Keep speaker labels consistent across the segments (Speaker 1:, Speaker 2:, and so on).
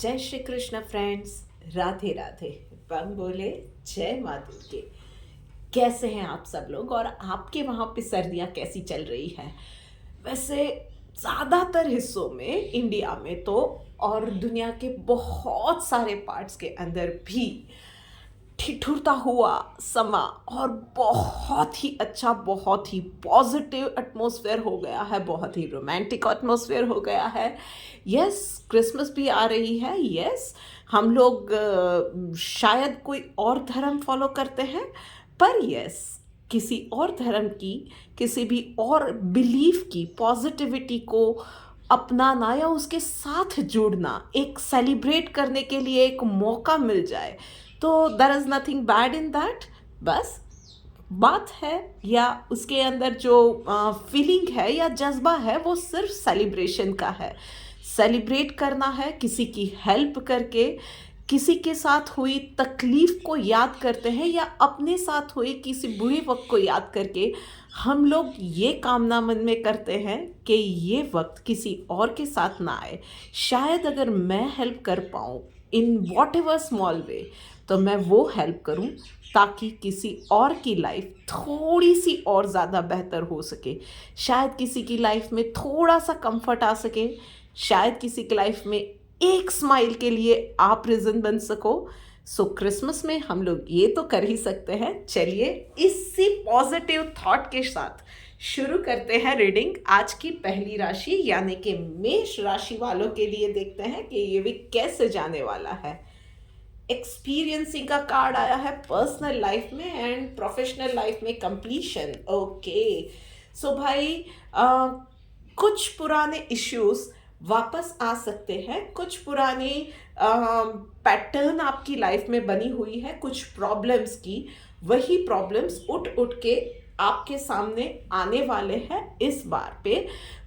Speaker 1: जय श्री कृष्ण फ्रेंड्स। राधे राधे। बम बोले जय माता की। कैसे हैं आप सब लोग और आपके वहाँ पे सर्दियाँ कैसी चल रही हैं? वैसे ज़्यादातर हिस्सों में इंडिया में तो और दुनिया के बहुत सारे पार्ट्स के अंदर भी ठिठुरता हुआ समा और बहुत ही अच्छा, बहुत ही पॉजिटिव एटमॉस्फेयर हो गया है, बहुत ही रोमांटिक एटमॉस्फेयर हो गया है। यस, क्रिसमस भी आ रही है। यस, हम लोग शायद कोई और धर्म फॉलो करते हैं, पर यस, किसी और धर्म की, किसी भी और बिलीफ की पॉजिटिविटी को अपनाना या उसके साथ जुड़ना, एक सेलिब्रेट करने के लिए एक मौका मिल जाए, तो there is nothing bad in that. बस बात है या उसके अंदर जो फीलिंग है या जज्बा है वो सिर्फ सेलिब्रेशन का है। सेलिब्रेट करना है किसी की हेल्प करके, किसी के साथ हुई तकलीफ को याद करते हैं या अपने साथ हुई किसी बुरे वक्त को याद करके हम लोग ये कामना मन में करते हैं कि ये वक्त किसी और के साथ ना आए। शायद अगर मैं हेल्प कर पाऊँ in what ever small way, तो मैं वो हेल्प करूं ताकि किसी और की लाइफ थोड़ी सी और ज़्यादा बेहतर हो सके। शायद किसी की लाइफ में थोड़ा सा कंफर्ट आ सके, शायद किसी की लाइफ में एक स्माइल के लिए आप रीज़न बन सको। सो क्रिसमस में हम लोग ये तो कर ही सकते हैं। चलिए इसी पॉजिटिव थॉट के साथ शुरू करते हैं रीडिंग। आज की पहली राशि यानी कि मेष राशि वालों के लिए देखते हैं कि ये वीक कैसे जाने वाला है। एक्सपीरियंसिंग का कार्ड आया है पर्सनल लाइफ में एंड प्रोफेशनल लाइफ में कंप्लीशन। ओके, सो भाई कुछ पुराने इश्यूज वापस आ सकते हैं, कुछ पुराने पैटर्न आपकी लाइफ में बनी हुई है, कुछ प्रॉब्लम्स की, वही प्रॉब्लम्स उठ उठ के आपके सामने आने वाले हैं इस बार पे।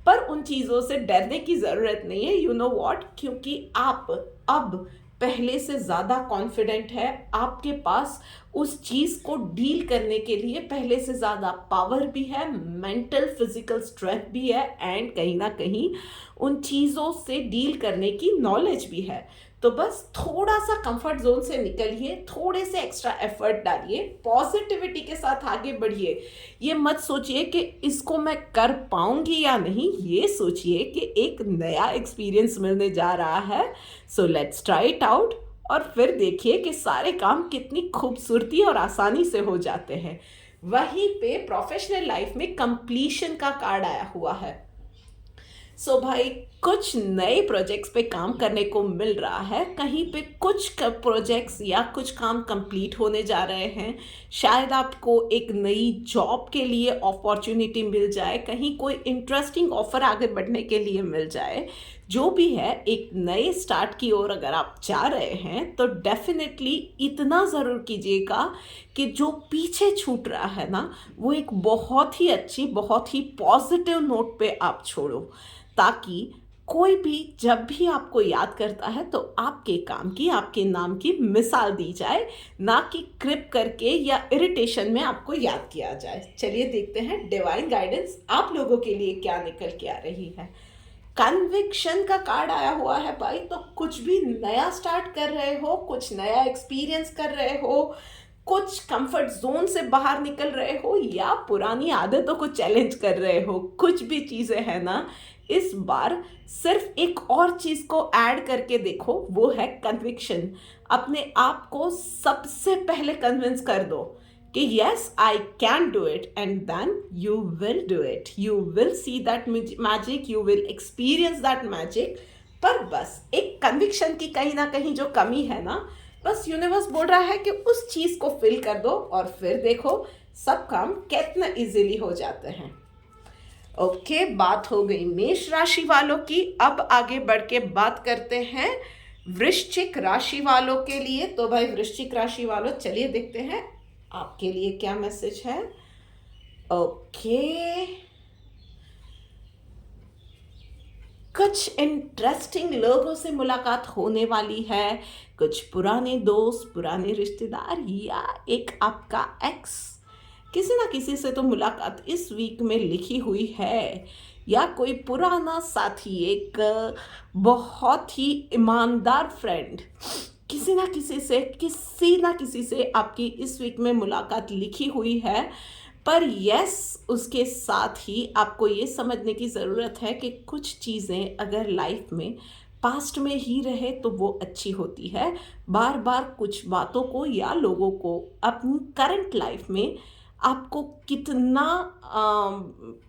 Speaker 1: पर उन चीज़ों से डरने की ज़रूरत नहीं है। यू नो वॉट, क्योंकि आप अब पहले से ज़्यादा कॉन्फिडेंट है, आपके पास उस चीज़ को डील करने के लिए पहले से ज़्यादा पावर भी है, मेंटल फिजिकल स्ट्रेंथ भी है एंड कहीं ना कहीं उन चीज़ों से डील करने की नॉलेज भी है। तो बस थोड़ा सा कंफर्ट जोन से निकलिए, थोड़े से एक्स्ट्रा एफर्ट डालिए, पॉजिटिविटी के साथ आगे बढ़िए। ये मत सोचिए कि इसको मैं कर पाऊंगी या नहीं, ये सोचिए कि एक नया एक्सपीरियंस मिलने जा रहा है। So let's try it out और फिर देखिए कि सारे काम कितनी खूबसूरती और आसानी से हो जाते हैं। वहीं पे प्रोफेशनल लाइफ में कंप्लीशन का कार्ड आया हुआ है। सो भाई कुछ नए प्रोजेक्ट्स पे काम करने को मिल रहा है, कहीं पे कुछ प्रोजेक्ट्स या कुछ काम कंप्लीट होने जा रहे हैं। शायद आपको एक नई जॉब के लिए अपॉर्चुनिटी मिल जाए, कहीं कोई इंटरेस्टिंग ऑफर आगे बढ़ने के लिए मिल जाए। जो भी है, एक नए स्टार्ट की ओर अगर आप जा रहे हैं तो डेफिनेटली इतना ज़रूर कीजिएगा कि जो पीछे छूट रहा है ना, वो एक बहुत ही अच्छी, बहुत ही पॉजिटिव नोट पे आप छोड़ो, ताकि कोई भी जब भी आपको याद करता है तो आपके काम की, आपके नाम की मिसाल दी जाए, ना कि क्रिप करके या इरिटेशन में आपको याद किया जाए। चलिए देखते हैं डिवाइन गाइडेंस आप लोगों के लिए क्या निकल के आ रही है। कन्विक्शन का कार्ड आया हुआ है भाई। तो कुछ भी नया स्टार्ट कर रहे हो, कुछ नया एक्सपीरियंस कर रहे हो, कुछ कंफर्ट जोन से बाहर निकल रहे हो या पुरानी आदतों को चैलेंज कर रहे हो, कुछ भी चीज़ें हैं ना, इस बार सिर्फ एक और चीज़ को ऐड करके देखो, वो है कन्विक्शन। अपने आप को सबसे पहले कन्विंस कर दो कि yes I can do it and then you will do it, you will see that magic, you will experience that magic. पर बस एक कन्विक्शन की कहीं ना कहीं जो कमी है ना, बस यूनिवर्स बोल रहा है कि उस चीज़ को फिल कर दो और फिर देखो सब काम कितना इजीली हो जाते हैं। ओके, बात हो गई मेष राशि वालों की। अब आगे बढ़ के बात करते हैं वृश्चिक राशि वालों के लिए। तो भाई वृश्चिक राशि वालों, चलिए देखते हैं आपके लिए क्या मैसेज है। ओके, कुछ इंटरेस्टिंग लोगों से मुलाकात होने वाली है, कुछ पुराने दोस्त, पुराने रिश्तेदार या एक आपका एक्स, किसी ना किसी से तो मुलाकात इस वीक में लिखी हुई है। या कोई पुराना साथी, एक बहुत ही ईमानदार फ्रेंड, किसी ना किसी से आपकी इस वीक में मुलाकात लिखी हुई है। पर यस, उसके साथ ही आपको ये समझने की ज़रूरत है कि कुछ चीज़ें अगर लाइफ में पास्ट में ही रहे तो वो अच्छी होती है। बार बार कुछ बातों को या लोगों को अपनी करंट लाइफ में आपको कितना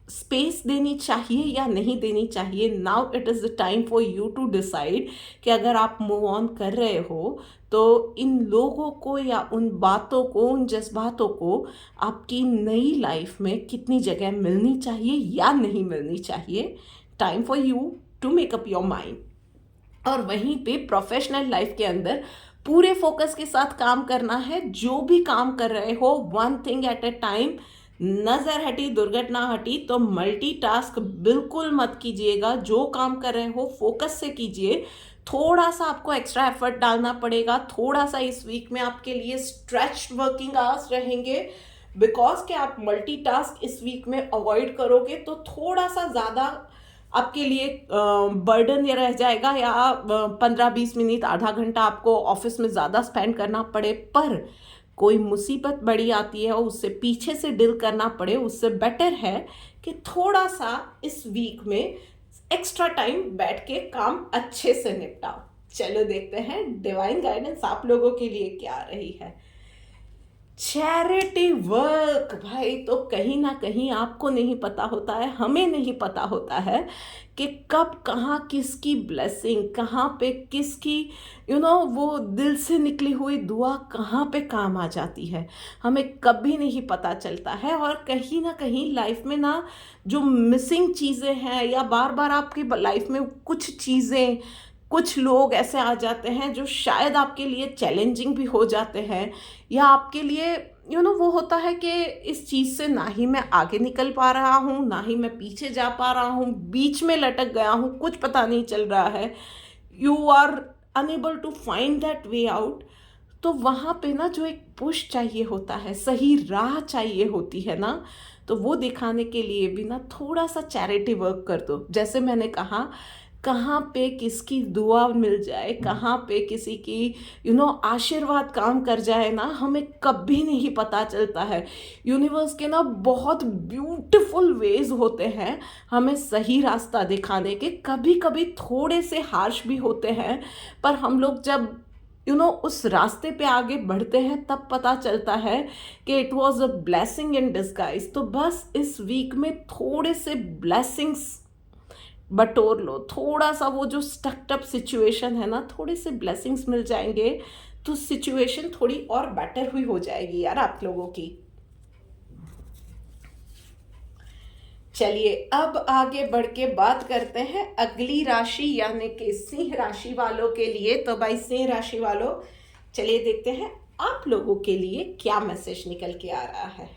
Speaker 1: स्पेस देनी चाहिए या नहीं देनी चाहिए, now it is the time for you to decide कि अगर आप मूव ऑन कर रहे हो तो इन लोगों को या उन बातों को, उन जज्बातों को आपकी नई लाइफ में कितनी जगह मिलनी चाहिए या नहीं मिलनी चाहिए। Time for you to make up your mind. और वहीं पे प्रोफेशनल लाइफ के अंदर पूरे फोकस के साथ काम करना है। जो भी काम कर रहे हो, one thing at A time. नज़र हटी दुर्घटना हटी, तो मल्टीटास्क बिल्कुल मत कीजिएगा। जो काम कर रहे हो फोकस से कीजिए। थोड़ा सा आपको एक्स्ट्रा एफर्ट डालना पड़ेगा। थोड़ा सा इस वीक में आपके लिए स्ट्रेच वर्किंग आवर्स रहेंगे, बिकॉज कि आप मल्टीटास्क इस वीक में अवॉइड करोगे तो थोड़ा सा ज़्यादा आपके लिए बर्डन ये रह जाएगा, या 15-20 मिनट आधा घंटा आपको ऑफिस में ज़्यादा स्पेंड करना पड़े। पर कोई मुसीबत बड़ी आती है और उससे पीछे से डील करना पड़े, उससे बेटर है कि थोड़ा सा इस वीक में एक्स्ट्रा टाइम बैठ के काम अच्छे से निपटाओ। चलो देखते हैं डिवाइन गाइडेंस आप लोगों के लिए क्या रही है। चैरिटी वर्क भाई, तो कहीं ना कहीं आपको नहीं पता होता है, हमें नहीं पता होता है कि कब कहाँ किसकी ब्लेसिंग, कहाँ पे किसकी वो दिल से निकली हुई दुआ कहाँ पे काम आ जाती है, हमें कभी नहीं पता चलता है। और कहीं ना कहीं लाइफ में ना जो मिसिंग चीज़ें हैं, या बार बार आपकी लाइफ में कुछ चीज़ें, कुछ लोग ऐसे आ जाते हैं जो शायद आपके लिए चैलेंजिंग भी हो जाते हैं, या आपके लिए वो होता है कि इस चीज़ से ना ही मैं आगे निकल पा रहा हूँ, ना ही मैं पीछे जा पा रहा हूँ, बीच में लटक गया हूँ, कुछ पता नहीं चल रहा है। You are unable to find that way out. तो वहाँ पे ना जो एक पुश चाहिए होता है, सही राह चाहिए होती है ना, तो वो दिखाने के लिए भी ना थोड़ा सा चैरिटी वर्क कर दो। जैसे मैंने कहा, कहाँ पे किसकी दुआ मिल जाए, कहाँ पे किसी की आशीर्वाद काम कर जाए ना, हमें कभी नहीं पता चलता है। यूनिवर्स के ना बहुत ब्यूटीफुल वेज होते हैं हमें सही रास्ता दिखाने के। कभी कभी थोड़े से हार्श भी होते हैं, पर हम लोग जब उस रास्ते पे आगे बढ़ते हैं तब पता चलता है कि it was a blessing in disguise. तो बस इस वीक में थोड़े से ब्लेसिंग्स बटोर लो। थोड़ा सा वो जो स्टक्ड अप सिचुएशन है ना, थोड़े से ब्लेसिंग्स मिल जाएंगे तो सिचुएशन थोड़ी और बेटर हुई हो जाएगी यार आप लोगों की। चलिए अब आगे बढ़ के बात करते हैं अगली राशि यानी कि सिंह राशि वालों के लिए। तो भाई सिंह राशि वालों, चलिए देखते हैं आप लोगों के लिए क्या मैसेज निकल के आ रहा है।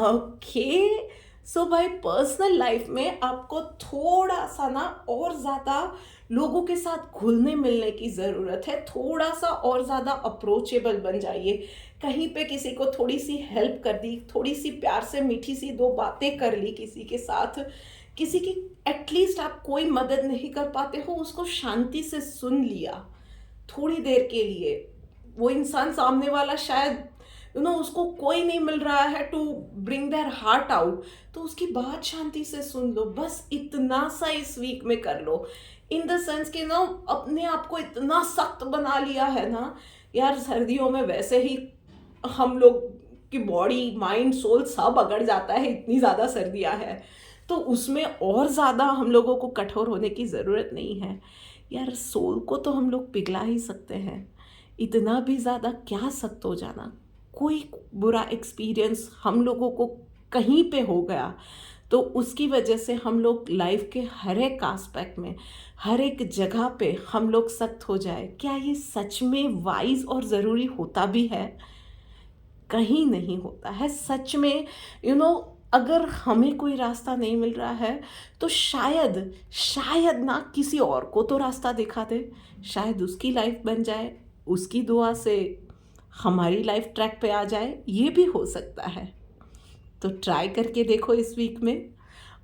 Speaker 1: ओके, सो भाई पर्सनल लाइफ में आपको थोड़ा सा ना और ज़्यादा लोगों के साथ घुलने मिलने की ज़रूरत है। थोड़ा सा और ज़्यादा अप्रोचेबल बन जाइए। कहीं पे किसी को थोड़ी सी हेल्प कर दी, थोड़ी सी प्यार से मीठी सी दो बातें कर ली किसी के साथ, किसी की एटलीस्ट आप कोई मदद नहीं कर पाते हो, उसको शांति से सुन लिया थोड़ी देर के लिए। वो इंसान सामने वाला शायद उसको कोई नहीं मिल रहा है to bring their heart out, तो उसकी बात शांति से सुन लो। बस इतना सा इस वीक में कर लो, इन द सेंस कि अपने आप को इतना सख्त बना लिया है ना यार। सर्दियों में वैसे ही हम लोग की बॉडी, माइंड, सोल सब अगड़ जाता है, इतनी ज़्यादा सर्दियाँ हैं। तो उसमें और ज़्यादा हम लोगों को कठोर होने की ज़रूरत नहीं है यार। सोल को तो हम लोग पिघला ही सकते हैं, इतना भी ज़्यादा क्या सख्त हो जाना। कोई बुरा एक्सपीरियंस हम लोगों को कहीं पे हो गया तो उसकी वजह से हम लोग लाइफ के हर एक एस्पेक्ट में, हर एक जगह पे हम लोग सख्त हो जाए, क्या ये सच में वाइज और ज़रूरी होता भी है? कहीं नहीं होता है सच में। अगर हमें कोई रास्ता नहीं मिल रहा है तो शायद ना किसी और को तो रास्ता दिखा दे, शायद उसकी लाइफ बन जाए, उसकी दुआ से हमारी लाइफ ट्रैक पे आ जाए, ये भी हो सकता है। तो ट्राई करके देखो इस वीक में।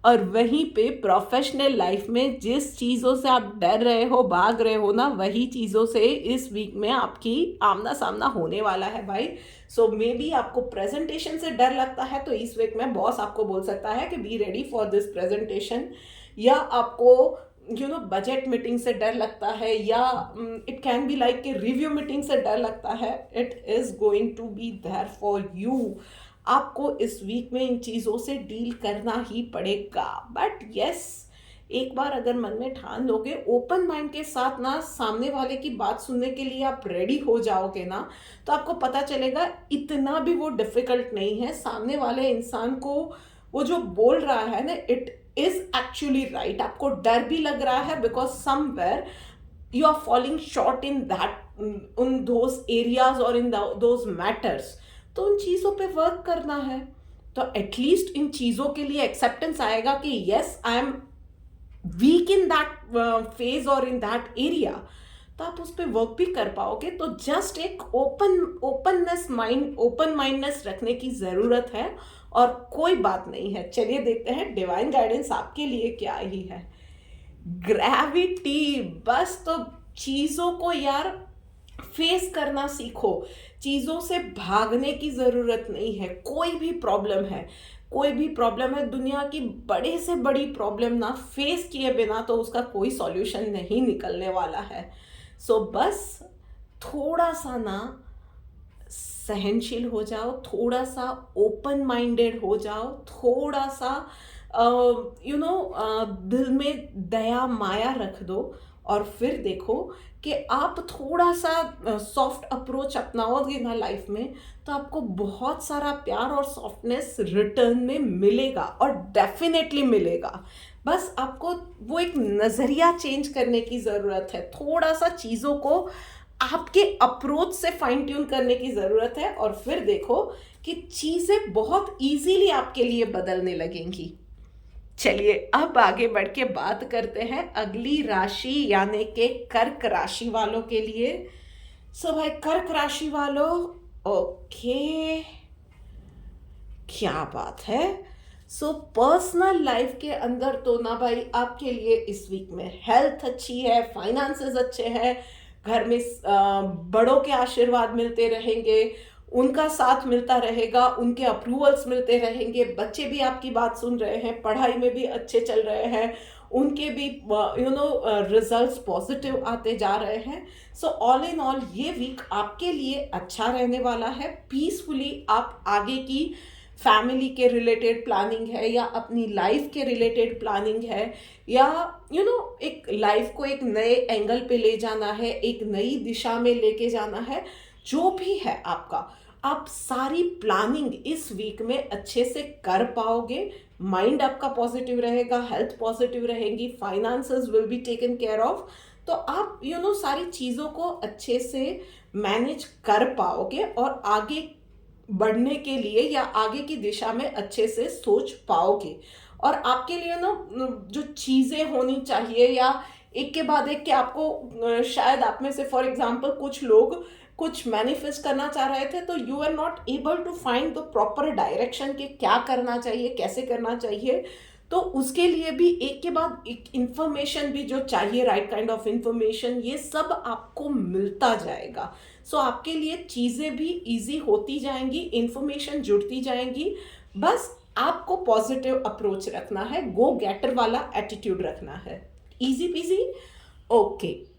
Speaker 1: और वहीं पे प्रोफेशनल लाइफ में जिस चीज़ों से आप डर रहे हो, भाग रहे हो ना, वही चीज़ों से इस वीक में आपकी आमना सामना होने वाला है भाई। सो मे बी आपको प्रेजेंटेशन से डर लगता है, तो इस वीक में बॉस आपको बोल सकता है कि be ready for this presentation. या आपको बजट मीटिंग से डर लगता है, या इट कैन बी लाइक कि रिव्यू मीटिंग से डर लगता है, it is going to be there for you. आपको इस वीक में इन चीज़ों से डील करना ही पड़ेगा। बट यस, एक बार अगर मन में ठान लोगे, ओपन माइंड के साथ ना सामने वाले की बात सुनने के लिए आप रेडी हो जाओगे ना, तो आपको पता चलेगा इतना भी वो डिफिकल्ट नहीं है। सामने वाले इंसान को वो जो बोल रहा है ना, इट इज एक्चुअली राइट। आपको डर भी लग रहा है because somewhere you are falling short in that, उन दोज एरियाज और इन दोज मैटर्स। तो उन चीज़ों पे वर्क करना है। तो एटलीस्ट इन चीज़ों के लिए एक्सेप्टेंस आएगा कि yes, I am weak in that phase और इन दैट एरिया, तो आप उस पर वर्क भी कर पाओगे। तो जस्ट एक ओपन माइंडनेस रखने की ज़रूरत है, और कोई बात नहीं है। चलिए देखते हैं डिवाइन गाइडेंस आपके लिए क्या ही है। ग्रेविटी, बस तो चीज़ों को यार फेस करना सीखो। चीज़ों से भागने की ज़रूरत नहीं है। कोई भी प्रॉब्लम है, दुनिया की बड़े से बड़ी प्रॉब्लम ना फेस किए बिना तो उसका कोई सॉल्यूशन नहीं निकलने वाला है। सो बस थोड़ा सा ना सहनशील हो जाओ, थोड़ा सा ओपन माइंडेड हो जाओ, थोड़ा सा दिल में दया माया रख दो, और फिर देखो कि आप थोड़ा सा सॉफ्ट अप्रोच अपनाओगे ना लाइफ में, तो आपको बहुत सारा प्यार और सॉफ्टनेस रिटर्न में मिलेगा, और डेफिनेटली मिलेगा। बस आपको वो एक नज़रिया चेंज करने की ज़रूरत है। थोड़ा सा चीज़ों को आपके अप्रोच से फाइन ट्यून करने की ज़रूरत है, और फिर देखो कि चीज़ें बहुत इजीली आपके लिए बदलने लगेंगी। चलिए अब आगे बढ़ के बात करते हैं अगली राशि यानी कि कर्क राशि वालों के लिए। सो भाई कर्क राशि वालों, ओके, क्या बात है। सो पर्सनल लाइफ के अंदर तो ना भाई आपके लिए इस वीक में हेल्थ अच्छी है, फाइनेंसेस अच्छे हैं, घर में बड़ों के आशीर्वाद मिलते रहेंगे, उनका साथ मिलता रहेगा, उनके अप्रूवल्स मिलते रहेंगे, बच्चे भी आपकी बात सुन रहे हैं, पढ़ाई में भी अच्छे चल रहे हैं, उनके भी रिजल्ट्स पॉजिटिव आते जा रहे हैं। सो ऑल इन ऑल ये वीक आपके लिए अच्छा रहने वाला है। पीसफुली आप आगे की फैमिली के रिलेटेड प्लानिंग है, या अपनी लाइफ के रिलेटेड प्लानिंग है, या एक लाइफ को एक नए एंगल पे ले जाना है, एक नई दिशा में लेके जाना है, जो भी है आपका, आप सारी प्लानिंग इस वीक में अच्छे से कर पाओगे। माइंड आपका पॉजिटिव रहेगा, हेल्थ पॉजिटिव रहेगी, finances will be taken care of. तो आप सारी चीज़ों को अच्छे से मैनेज कर पाओगे, और आगे बढ़ने के लिए या आगे की दिशा में अच्छे से सोच पाओगे। और आपके लिए ना जो चीज़ें होनी चाहिए, या एक के बाद एक, कि आपको शायद आप में से फॉर एग्जांपल कुछ लोग कुछ मैनिफेस्ट करना चाह रहे थे, तो you are not able to find the proper direction कि क्या करना चाहिए, कैसे करना चाहिए। तो उसके लिए भी एक के बाद एक इंफॉर्मेशन भी जो चाहिए, राइट काइंड ऑफ इंफॉर्मेशन, ये सब आपको मिलता जाएगा। सो आपके लिए चीज़ें भी इजी होती जाएंगी, इंफॉर्मेशन जुड़ती जाएंगी। बस आपको पॉजिटिव अप्रोच रखना है, गो गेटर वाला एटीट्यूड रखना है। Easy PG, okay.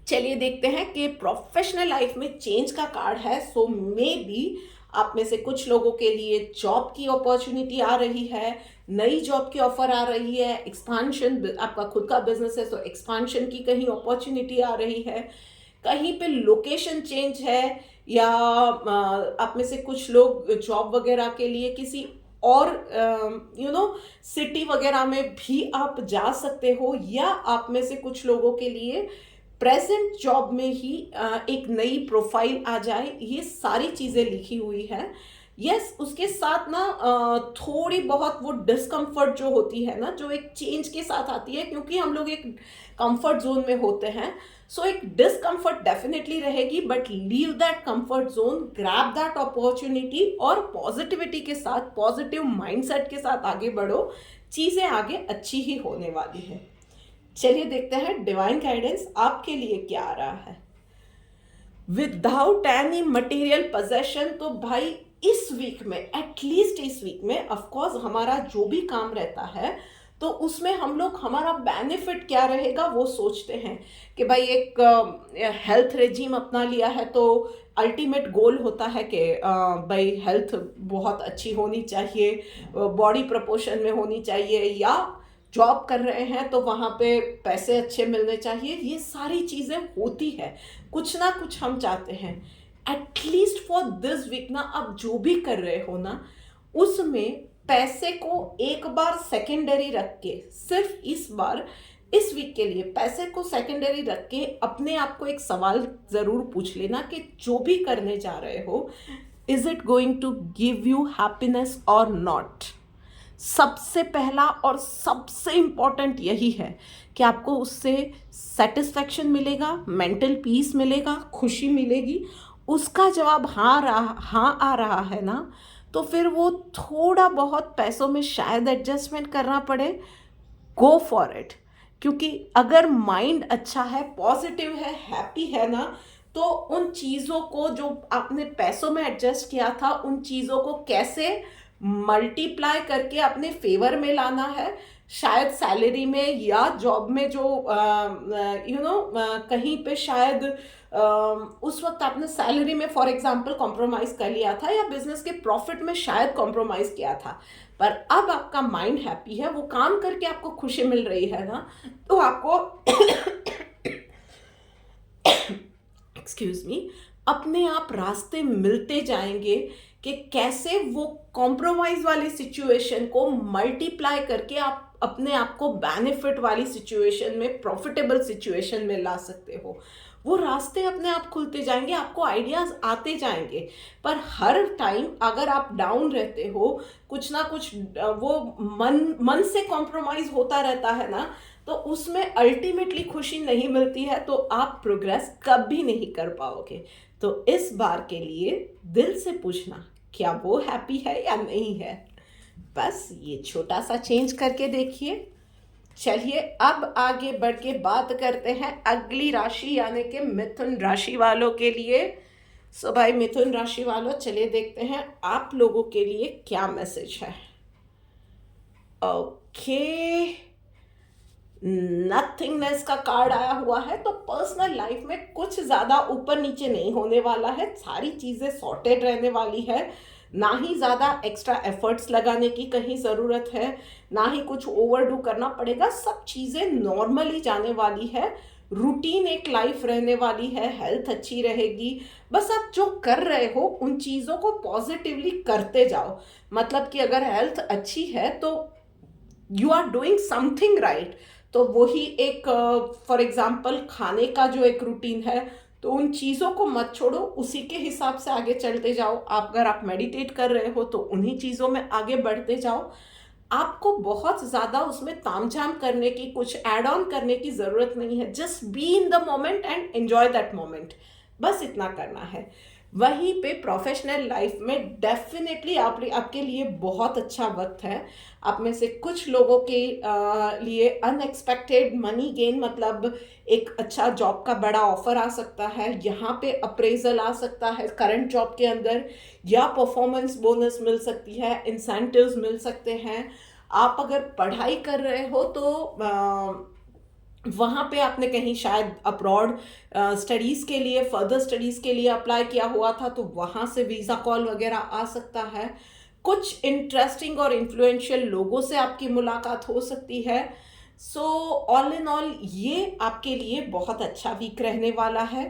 Speaker 1: चलिए देखते हैं कि प्रोफेशनल लाइफ में चेंज का कार्ड है। सो मे बी आप में से कुछ लोगों के लिए जॉब की अपॉर्चुनिटी आ रही है, नई जॉब की ऑफर आ रही है, एक्सपांशन, आपका खुद का बिजनेस है तो एक्सपांशन की कहीं अपॉर्चुनिटी आ रही है, कहीं पे लोकेशन चेंज है, या आप में से कुछ लोग जॉब वगैरह के लिए किसी और सिटी वगैरह में भी आप जा सकते हो, या आप में से कुछ लोगों के लिए प्रेजेंट जॉब में ही एक नई प्रोफाइल आ जाए। ये सारी चीज़ें लिखी हुई है। यस, उसके साथ ना थोड़ी बहुत वो डिस्कम्फर्ट जो होती है ना, जो एक चेंज के साथ आती है, क्योंकि हम लोग एक कंफर्ट जोन में होते हैं। सो एक डिस्कम्फर्ट डेफिनेटली रहेगी, but leave that comfort zone, grab that opportunity, और पॉजिटिविटी के साथ, पॉजिटिव माइंडसेट के साथ आगे बढ़ो चीज़ें आगे अच्छी ही होने वाली है। चलिए देखते हैं डिवाइन गाइडेंस आपके लिए क्या आ रहा है। विदाउट एनी मटेरियल पोजेशन, तो भाई इस वीक में, एटलीस्ट इस वीक में, ऑफ कोर्स हमारा जो भी काम रहता है तो उसमें हम लोग हमारा बेनिफिट क्या रहेगा वो सोचते हैं कि भाई एक हेल्थ रेजीम अपना लिया है तो अल्टीमेट गोल होता है कि भाई हेल्थ बहुत अच्छी होनी चाहिए, बॉडी प्रपोर्शन में होनी चाहिए, या जॉब कर रहे हैं तो वहाँ पे पैसे अच्छे मिलने चाहिए। ये सारी चीज़ें होती है, कुछ ना कुछ हम चाहते हैं। एटलीस्ट फॉर दिस वीक ना, आप जो भी कर रहे हो ना, उसमें पैसे को एक बार सेकेंडरी रख के, सिर्फ इस बार इस वीक के लिए पैसे को सेकेंडरी रख के अपने आप को एक सवाल ज़रूर पूछ लेना कि जो भी करने जा रहे हो, is it going to give you happiness और नॉट। सबसे पहला और सबसे इम्पॉर्टेंट यही है कि आपको उससे सेटिस्फैक्शन मिलेगा, मेंटल पीस मिलेगा, खुशी मिलेगी। उसका जवाब हाँ आ रहा है ना, तो फिर वो थोड़ा बहुत पैसों में शायद एडजस्टमेंट करना पड़े, गो फॉर इट। क्योंकि अगर माइंड अच्छा है, पॉजिटिव है, हैप्पी है ना, तो उन चीज़ों को जो आपने पैसों में एडजस्ट किया था, उन चीज़ों को कैसे मल्टीप्लाई करके अपने फेवर में लाना है, शायद सैलरी में या जॉब में जो कहीं पे शायद उस वक्त आपने सैलरी में फॉर एग्जांपल कॉम्प्रोमाइज़ कर लिया था, या बिजनेस के प्रॉफिट में शायद कॉम्प्रोमाइज़ किया था, पर अब आपका माइंड हैप्पी है, वो काम करके आपको खुशी मिल रही है ना, तो आपको एक्सक्यूज मी, अपने आप रास्ते मिलते जाएंगे कि कैसे वो कॉम्प्रोमाइज वाली सिचुएशन को मल्टीप्लाई करके आप अपने आप को बेनिफिट वाली सिचुएशन में, प्रॉफिटेबल सिचुएशन में ला सकते हो। वो रास्ते अपने आप खुलते जाएंगे, आपको आइडियाज आते जाएंगे। पर हर टाइम अगर आप डाउन रहते हो, कुछ ना कुछ वो मन से कॉम्प्रोमाइज होता रहता है ना, तो उसमें अल्टीमेटली खुशी नहीं मिलती है, तो आप प्रोग्रेस कभी नहीं कर पाओगे। तो इस बार के लिए दिल से पूछना, क्या वो हैप्पी है या नहीं है। बस ये छोटा सा चेंज करके देखिए। चलिए अब आगे बढ़ के बात करते हैं अगली राशि यानी कि मिथुन राशि वालों के लिए। सो भाई मिथुन राशि वालों, चलिए देखते हैं आप लोगों के लिए क्या मैसेज है। ओके, नथिंगनेस का कार्ड आया हुआ है, तो पर्सनल लाइफ में कुछ ज़्यादा ऊपर नीचे नहीं होने वाला है, सारी चीज़ें सॉर्टेड रहने वाली है। ना ही ज़्यादा एक्स्ट्रा एफर्ट्स लगाने की कहीं ज़रूरत है, ना ही कुछ ओवरडू करना पड़ेगा, सब चीज़ें नॉर्मली जाने वाली है। रूटीन एक लाइफ रहने वाली है, हेल्थ अच्छी रहेगी। बस आप जो कर रहे हो उन चीज़ों को पॉजिटिवली करते जाओ। मतलब कि अगर हेल्थ अच्छी है तो you are doing something right. तो वही एक फॉर एग्जाम्पल खाने का जो एक रूटीन है, तो उन चीज़ों को मत छोड़ो, उसी के हिसाब से आगे चलते जाओ। अगर आप मेडिटेट कर रहे हो तो उन्हीं चीज़ों में आगे बढ़ते जाओ। आपको बहुत ज़्यादा उसमें तामझाम करने की, कुछ ऐड ऑन करने की ज़रूरत नहीं है। Just be in the moment and enjoy that moment, बस इतना करना है। वहीं पे प्रोफेशनल लाइफ में डेफिनेटली आपके लिए बहुत अच्छा वक्त है। आप में से कुछ लोगों के लिए अनएक्सपेक्टेड मनी गेन, मतलब एक अच्छा जॉब का बड़ा ऑफर आ सकता है, यहाँ पे अप्रेजल आ सकता है करंट जॉब के अंदर, या परफॉर्मेंस बोनस मिल सकती है, इंसेंटिव्स मिल सकते हैं। आप अगर पढ़ाई कर रहे हो तो वहाँ पे आपने कहीं शायद अब्रॉड स्टडीज़ के लिए, फर्दर स्टडीज़ के लिए अप्लाई किया हुआ था, तो वहाँ से वीज़ा कॉल वगैरह आ सकता है। कुछ इंटरेस्टिंग और इन्फ्लुएंशियल लोगों से आपकी मुलाकात हो सकती है। सो ऑल इन ऑल ये आपके लिए बहुत अच्छा वीक रहने वाला है।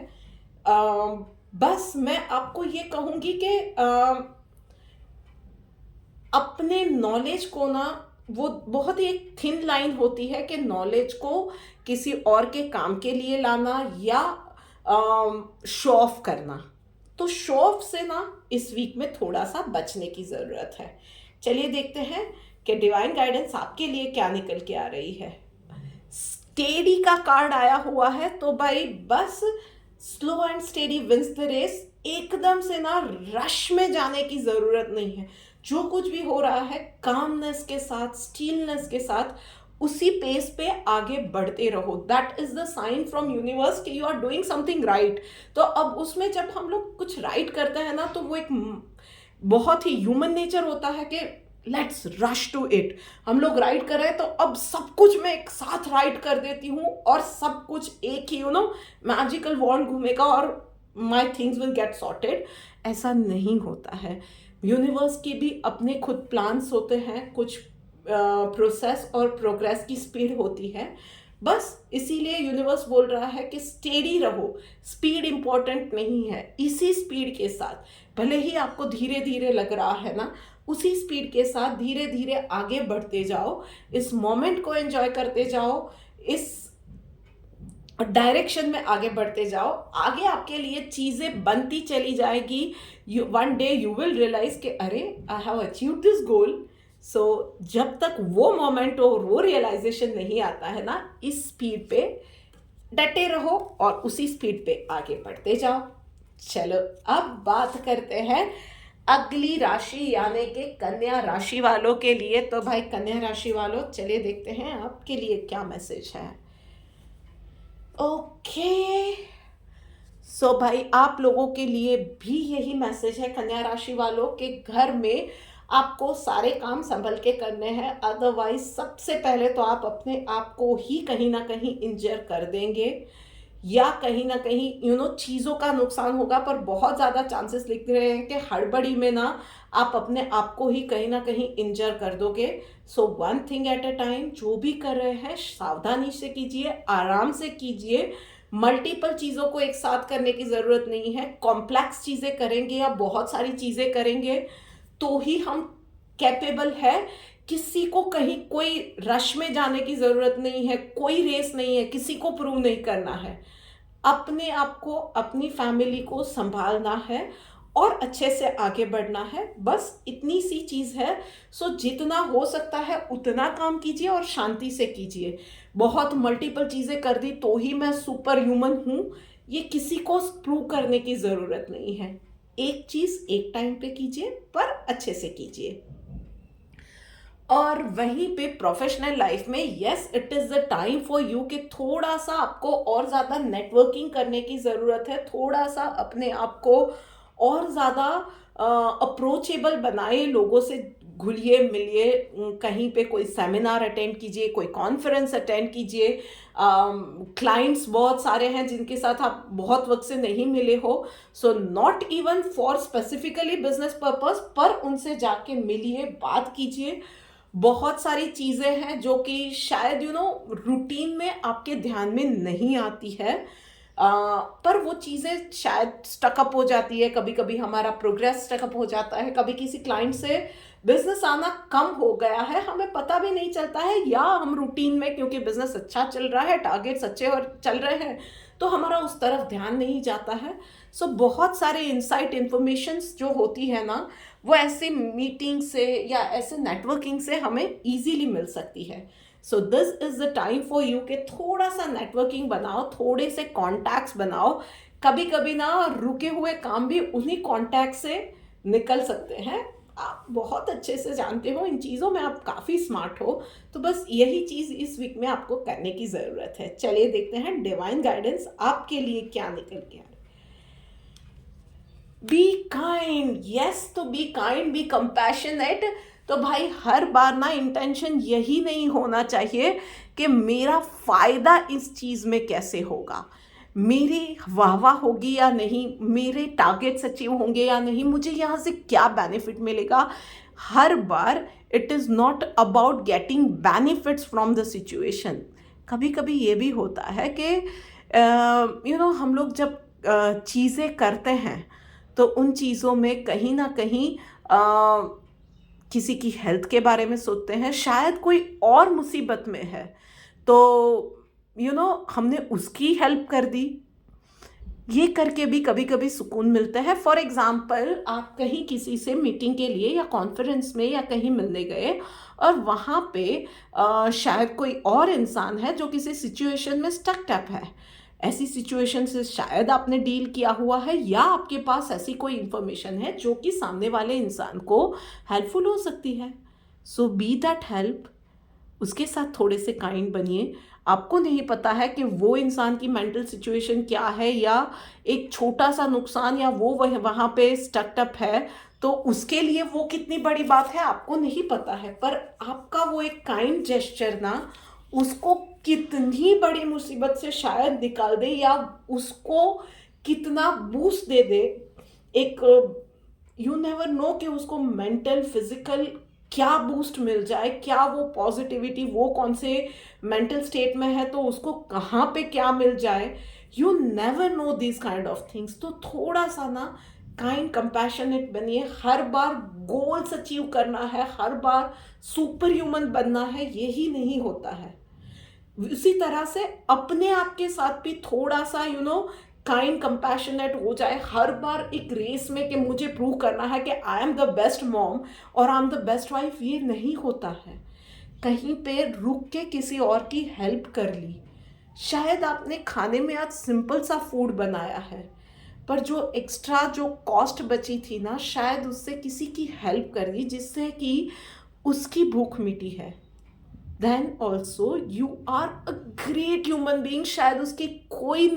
Speaker 1: बस मैं आपको ये कहूँगी कि अपने नॉलेज को ना, वो बहुत ही एक थिन लाइन होती है कि नॉलेज को किसी और के काम के लिए लाना या शो ऑफ करना। तो शो ऑफ से ना इस वीक में थोड़ा सा बचने की ज़रूरत है। चलिए देखते हैं कि डिवाइन गाइडेंस आपके लिए क्या निकल के आ रही है। स्टेडी का कार्ड आया हुआ है, तो भाई बस slow and steady wins the race. एकदम से ना रश में जाने की ज़रूरत नहीं है। जो कुछ भी हो रहा है कामनेस के साथ, स्टीलनेस के साथ, उसी पेस पे आगे बढ़ते रहो। That is the sign from universe कि you are doing something right. तो अब उसमें जब हम लोग कुछ राइट करते हैं ना, तो वो एक बहुत ही ह्यूमन नेचर होता है कि लेट्स रश टू इट। हम लोग राइट कर रहे हैं तो अब सब कुछ मैं एक साथ राइट कर देती हूँ और सब कुछ एक ही मैजिकल वॉन्ड घूमेगा और my things will get sorted. ऐसा नहीं होता है। यूनिवर्स की भी अपने खुद प्लान्स होते हैं, कुछ प्रोसेस और प्रोग्रेस की स्पीड होती है। बस इसीलिए यूनिवर्स बोल रहा है कि स्टेडी रहो, स्पीड इंपॉर्टेंट नहीं है। इसी स्पीड के साथ भले ही आपको धीरे धीरे लग रहा है ना, उसी स्पीड के साथ धीरे धीरे आगे बढ़ते जाओ, इस मोमेंट को एंजॉय करते जाओ, इस डायरेक्शन में आगे बढ़ते जाओ। आगे आपके लिए चीज़ें बनती चली जाएगी। One day you will realise कि अरे I have achieved this goal. So जब तक वो मोमेंट और वो रियलाइजेशन नहीं आता है ना, इस स्पीड पे डटे रहो और उसी स्पीड पे आगे बढ़ते जाओ। चलो अब बात करते हैं अगली राशि यानी कि कन्या राशि वालों के लिए। तो भाई कन्या राशि वालों, चलिए देखते हैं आपके लिए क्या मैसेज है। ओके, सो भाई आप लोगों के लिए भी यही मैसेज है कन्या राशि वालों के घर में आपको सारे काम संभल के करने हैं। अदरवाइज सबसे पहले तो आप अपने आप को ही कहीं ना कहीं इंजर कर देंगे या कहीं ना कहीं चीज़ों का नुकसान होगा। पर बहुत ज़्यादा चांसेस लिख रहे हैं कि हड़बड़ी में ना आप अपने आप को ही कहीं ना कहीं इंजर कर दोगे। So one thing at a time, जो भी कर रहे हैं सावधानी से कीजिए, आराम से कीजिए। मल्टीपल चीज़ों को एक साथ करने की ज़रूरत नहीं है। कॉम्प्लेक्स चीज़ें करेंगे या बहुत सारी चीज़ें करेंगे तो ही हम कैपेबल है। किसी को कहीं कोई रश में जाने की ज़रूरत नहीं है, कोई रेस नहीं है, किसी को प्रूव नहीं करना है। अपने आप को, अपनी फैमिली को संभालना है और अच्छे से आगे बढ़ना है। बस इतनी सी चीज़ है। सो जितना हो सकता है उतना काम कीजिए और शांति से कीजिए। बहुत मल्टीपल चीज़ें कर दी तो ही मैं सुपर ह्यूमन हूँ, ये किसी को प्रूव करने की ज़रूरत नहीं है। एक चीज़ एक टाइम पे कीजिए पर अच्छे से कीजिए। और वहीं पे प्रोफेशनल लाइफ में yes it is the time for you कि थोड़ा सा आपको और ज़्यादा नेटवर्किंग करने की ज़रूरत है। थोड़ा सा अपने आप को और ज़्यादा अप्रोचेबल बनाए, लोगों से घुलिए मिलिए, कहीं पे कोई सेमिनार अटेंड कीजिए, कोई कॉन्फ्रेंस अटेंड कीजिए। क्लाइंट्स बहुत सारे हैं जिनके साथ आप बहुत वक्त से नहीं मिले हो, so not even for specifically business purpose, पर उनसे जाके मिलिए, बात कीजिए। बहुत सारी चीज़ें हैं जो कि शायद रूटीन में आपके ध्यान में नहीं आती है, पर वो चीज़ें शायद स्टकअप हो जाती है। कभी कभी हमारा प्रोग्रेस स्टकअप हो जाता है, कभी किसी क्लाइंट से बिजनेस आना कम हो गया है, हमें पता भी नहीं चलता है, या हम रूटीन में क्योंकि बिजनेस अच्छा चल रहा है, टारगेट्स अच्छे और चल रहे हैं, तो हमारा उस तरफ ध्यान नहीं जाता है। सो बहुत सारे इंसाइट इन्फॉर्मेशंस जो होती है ना, वो ऐसे मीटिंग से या ऐसे नेटवर्किंग से हमें इजीली मिल सकती है। So this is the time for you कि थोड़ा सा नेटवर्किंग बनाओ, थोड़े से कॉन्टैक्ट्स बनाओ। कभी कभी ना रुके हुए काम भी उन्हीं कॉन्टैक्ट से निकल सकते हैं। आप बहुत अच्छे से जानते हो इन चीज़ों में, आप काफ़ी स्मार्ट हो, तो बस यही चीज़ इस वीक में आपको करने की ज़रूरत है। चलिए देखते हैं डिवाइन गाइडेंस आपके लिए क्या निकल के आ रहा है। बी काइंड, यस, तो बी काइंड, बी कंपैशनेट। तो भाई हर बार ना इंटेंशन यही नहीं होना चाहिए कि मेरा फ़ायदा इस चीज़ में कैसे होगा, मेरी वाह होगी या नहीं, मेरे टारगेट्स अचीव होंगे या नहीं, मुझे यहाँ से क्या बेनिफिट मिलेगा। हर बार it is not about getting benefits from the situation. कभी कभी ये भी होता है कि हम लोग जब चीज़ें करते हैं तो उन चीज़ों में कहीं ना कहीं किसी की हेल्थ के बारे में सोचते हैं, शायद कोई और मुसीबत में है तो हमने उसकी हेल्प कर दी। ये करके भी कभी कभी सुकून मिलता है। फॉर एग्ज़ाम्पल, आप कहीं किसी से मीटिंग के लिए या कॉन्फ्रेंस में या कहीं मिलने गए और वहाँ पे शायद कोई और इंसान है जो किसी सिचुएशन में स्टक अप है, ऐसी सिचुएशन से शायद आपने डील किया हुआ है, या आपके पास ऐसी कोई इंफॉर्मेशन है जो कि सामने वाले इंसान को हेल्पफुल हो सकती है। सो बी दैट हेल्प, उसके साथ थोड़े से काइंड बनिए। आपको नहीं पता है कि वो इंसान की मेंटल सिचुएशन क्या है, या एक छोटा सा नुकसान, या वो वहाँ पे स्टक्ड अप है, तो उसके लिए वो कितनी बड़ी बात है आपको नहीं पता है। पर आपका वो एक काइंड जेस्चर ना उसको कितनी बड़ी मुसीबत से शायद निकाल दे, या उसको कितना बूस्ट दे दे। एक यू नेवर नो कि उसको मेंटल फिजिकल क्या बूस्ट मिल जाए, क्या वो पॉजिटिविटी, वो कौन से मेंटल स्टेट में है तो उसको कहाँ पे क्या मिल जाए। You never know this kind of things. तो थोड़ा सा ना काइंड कंपैशनेट बनिए। हर बार गोल्स अचीव करना है, हर बार सुपर ह्यूमन बनना है, यही नहीं होता है। उसी तरह से अपने आप के साथ भी थोड़ा सा काइंड कंपैशनेट हो जाए। हर बार एक रेस में कि मुझे प्रूव करना है कि I am the best mom और I am the best wife, ये नहीं होता है। कहीं पे रुक के किसी और की हेल्प कर ली। शायद आपने खाने में आज सिंपल सा फूड बनाया है, पर जो एक्स्ट्रा जो कॉस्ट बची थी ना, शायद उससे किसी की हेल्प कर दी जिससे कि उसकी भूख मिटी है। Then also you are a great human being. शायद उसकी कोई